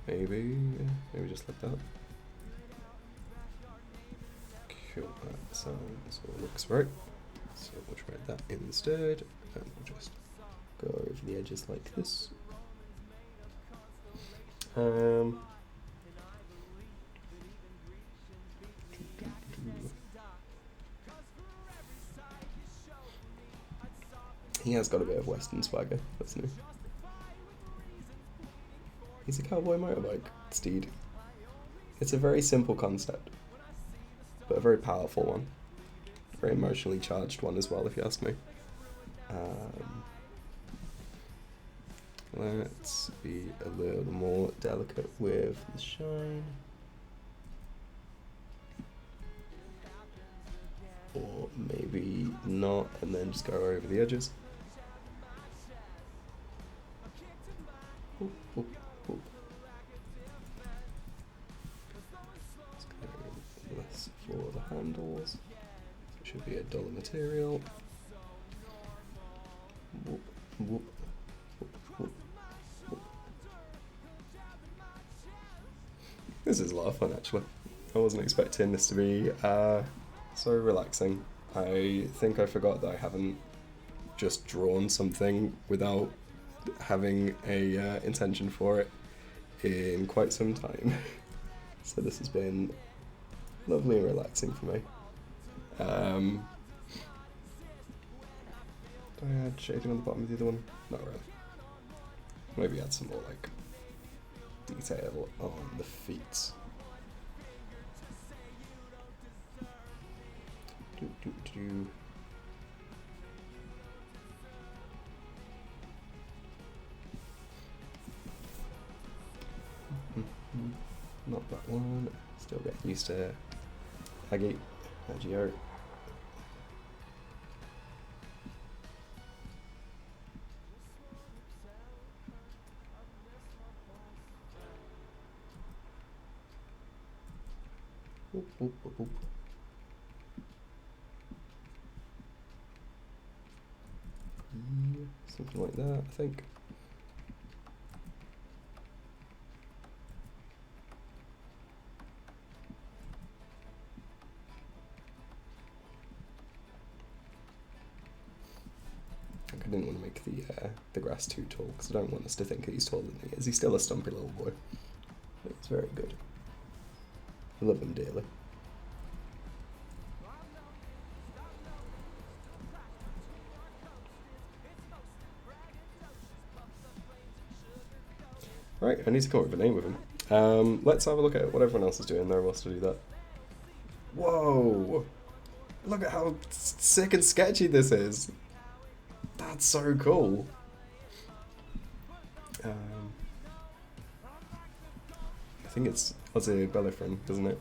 Maybe just like that. Cool, that sounds or looks right. So we'll try that instead, and we'll just go over the edges like this. He has got a bit of Western swagger, doesn't he? He's a cowboy motorbike steed. It's a very simple concept, but a very powerful one. A very emotionally charged one as well, if you ask me. Let's be a little more delicate with the shine. Or maybe not, and then just go over the edges. Oop, oop, oop. Let's go less for the handles. So it should be a duller material. Whoop, whoop, whoop, whoop, whoop. This is a lot of fun, actually. I wasn't expecting this to be so relaxing. I think I forgot that I haven't just drawn something without having a intention for it in quite some time. So this has been lovely and relaxing for me. Did I add shading on the bottom of the other one? Not really. Maybe add some more like detail on the feet. Not that one. Still getting used to Aggie. Agio. Whoop, whoop, whoop, whoop. Something like that, I think. I didn't want to make the grass too tall because I don't want us to think that he's taller than he is. He's still a stumpy little boy. But he's very good. I love him dearly. Right, I need to come up with a name with him. Let's have a look at what everyone else is doing there whilst I do that. Whoa! Look at how sick and sketchy this is. That's so cool. I think it's Ozzy Bellifrin, isn't it?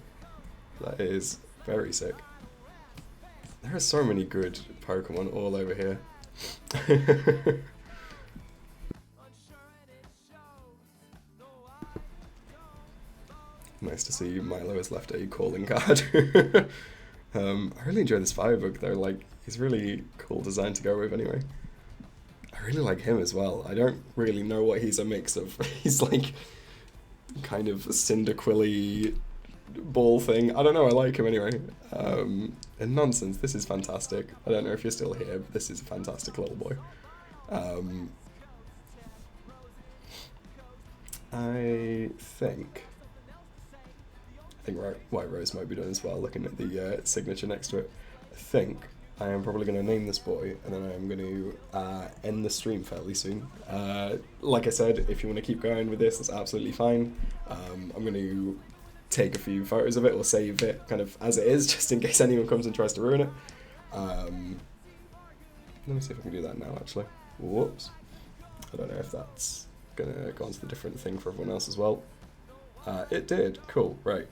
That is very sick. There are so many good Pokemon all over here. Nice to see Milo has left a calling card. I really enjoy this Firebook though, like, he's really cool design to go with anyway. I really like him as well. I don't really know what he's a mix of. He's like, kind of Cyndaquil-y ball thing. I don't know, I like him anyway. And Nonsense, this is fantastic. I don't know if you're still here, but this is a fantastic little boy. I think White Rose might be done as well, looking at the signature next to it. I think I am probably going to name this boy, and then I'm going to end the stream fairly soon. Like I said, if you want to keep going with this, that's absolutely fine. I'm going to take a few photos of it, or save it kind of as it is, just in case anyone comes and tries to ruin it. Let me see if I can do that now, actually. Whoops. I don't know if that's gonna go on to the different thing for everyone else as well. It did. Cool. Right.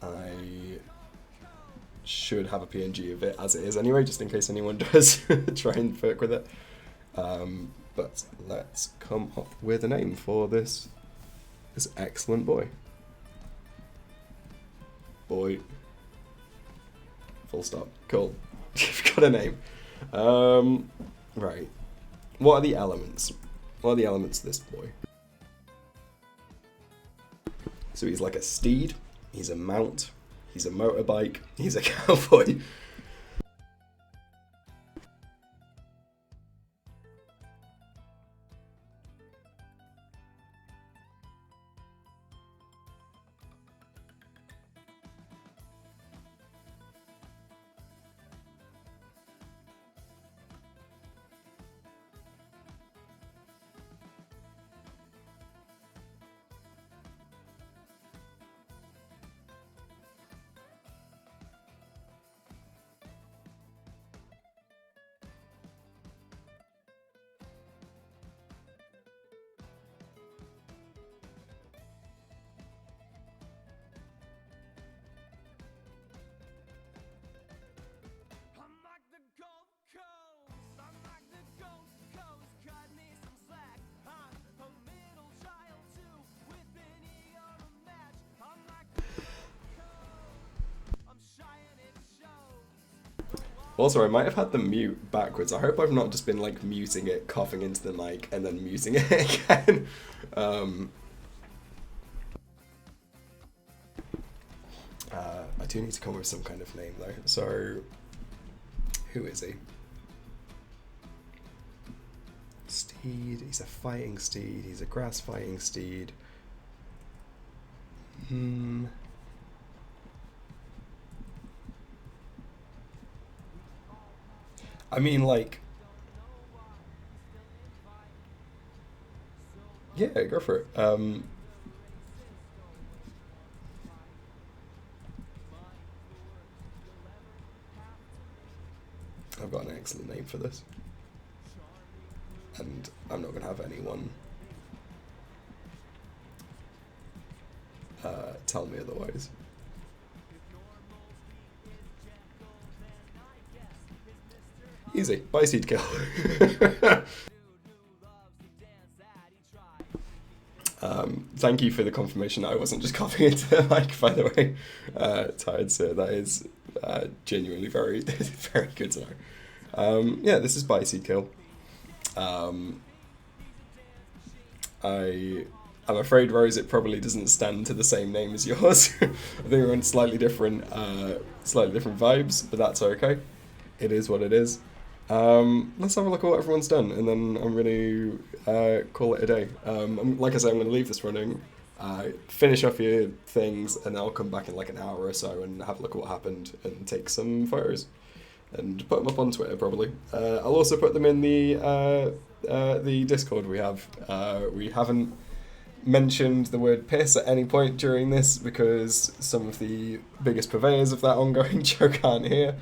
I should have a PNG of it as it is anyway, just in case anyone does try and fuck with it. But let's come up with a name for this excellent boy. Boy. Full stop. Cool. You've got a name. Right. What are the elements? What are the elements of this boy? So he's like a steed, he's a mount, he's a motorbike, he's a cowboy. Also, I might have had the mute backwards. I hope I've not just been like muting it, coughing into the mic, and then muting it again. I do need to come up with some kind of name though. So, who is he? Steed. He's a fighting steed. He's a grass fighting steed. I mean, like, yeah, go for it. I've got an excellent name for this, and I'm not going to have anyone tell me otherwise. Easy, buy seed kill. Thank you for the confirmation that I wasn't just copying into the mic, by the way. Tired sir, that is genuinely very, very good to know. Yeah, this is buy seed kill. I'm afraid, Rose, it probably doesn't stand to the same name as yours. I think we're in slightly different vibes, but that's okay. It is what it is. Let's have a look at what everyone's done, and then I'm going to call it a day. Like I said, I'm going to leave this running, finish off your things, and then I'll come back in like an hour or so and have a look at what happened and take some photos and put them up on Twitter probably. I'll also put them in the Discord we have. We haven't mentioned the word piss at any point during this because some of the biggest purveyors of that ongoing joke aren't here.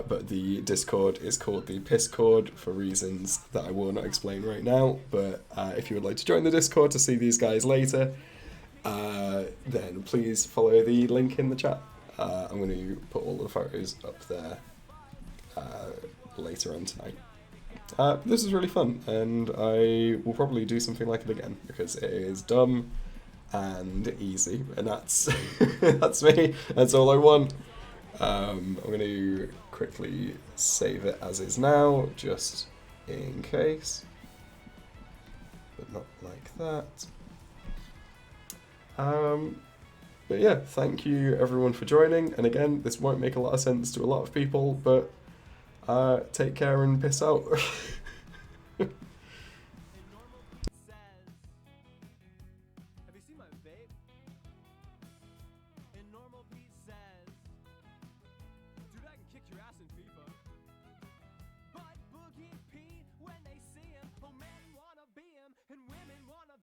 But the Discord is called the Pisscord for reasons that I will not explain right now. But if you would like to join the Discord to see these guys later, then please follow the link in the chat. I'm going to put all the photos up there later on tonight. This is really fun, and I will probably do something like it again because it is dumb and easy, and that's that's me. That's all I want. I'm going to quickly save it as is now, just in case, but not like that. But yeah, thank you everyone for joining, and again, this won't make a lot of sense to a lot of people, but take care and piss out.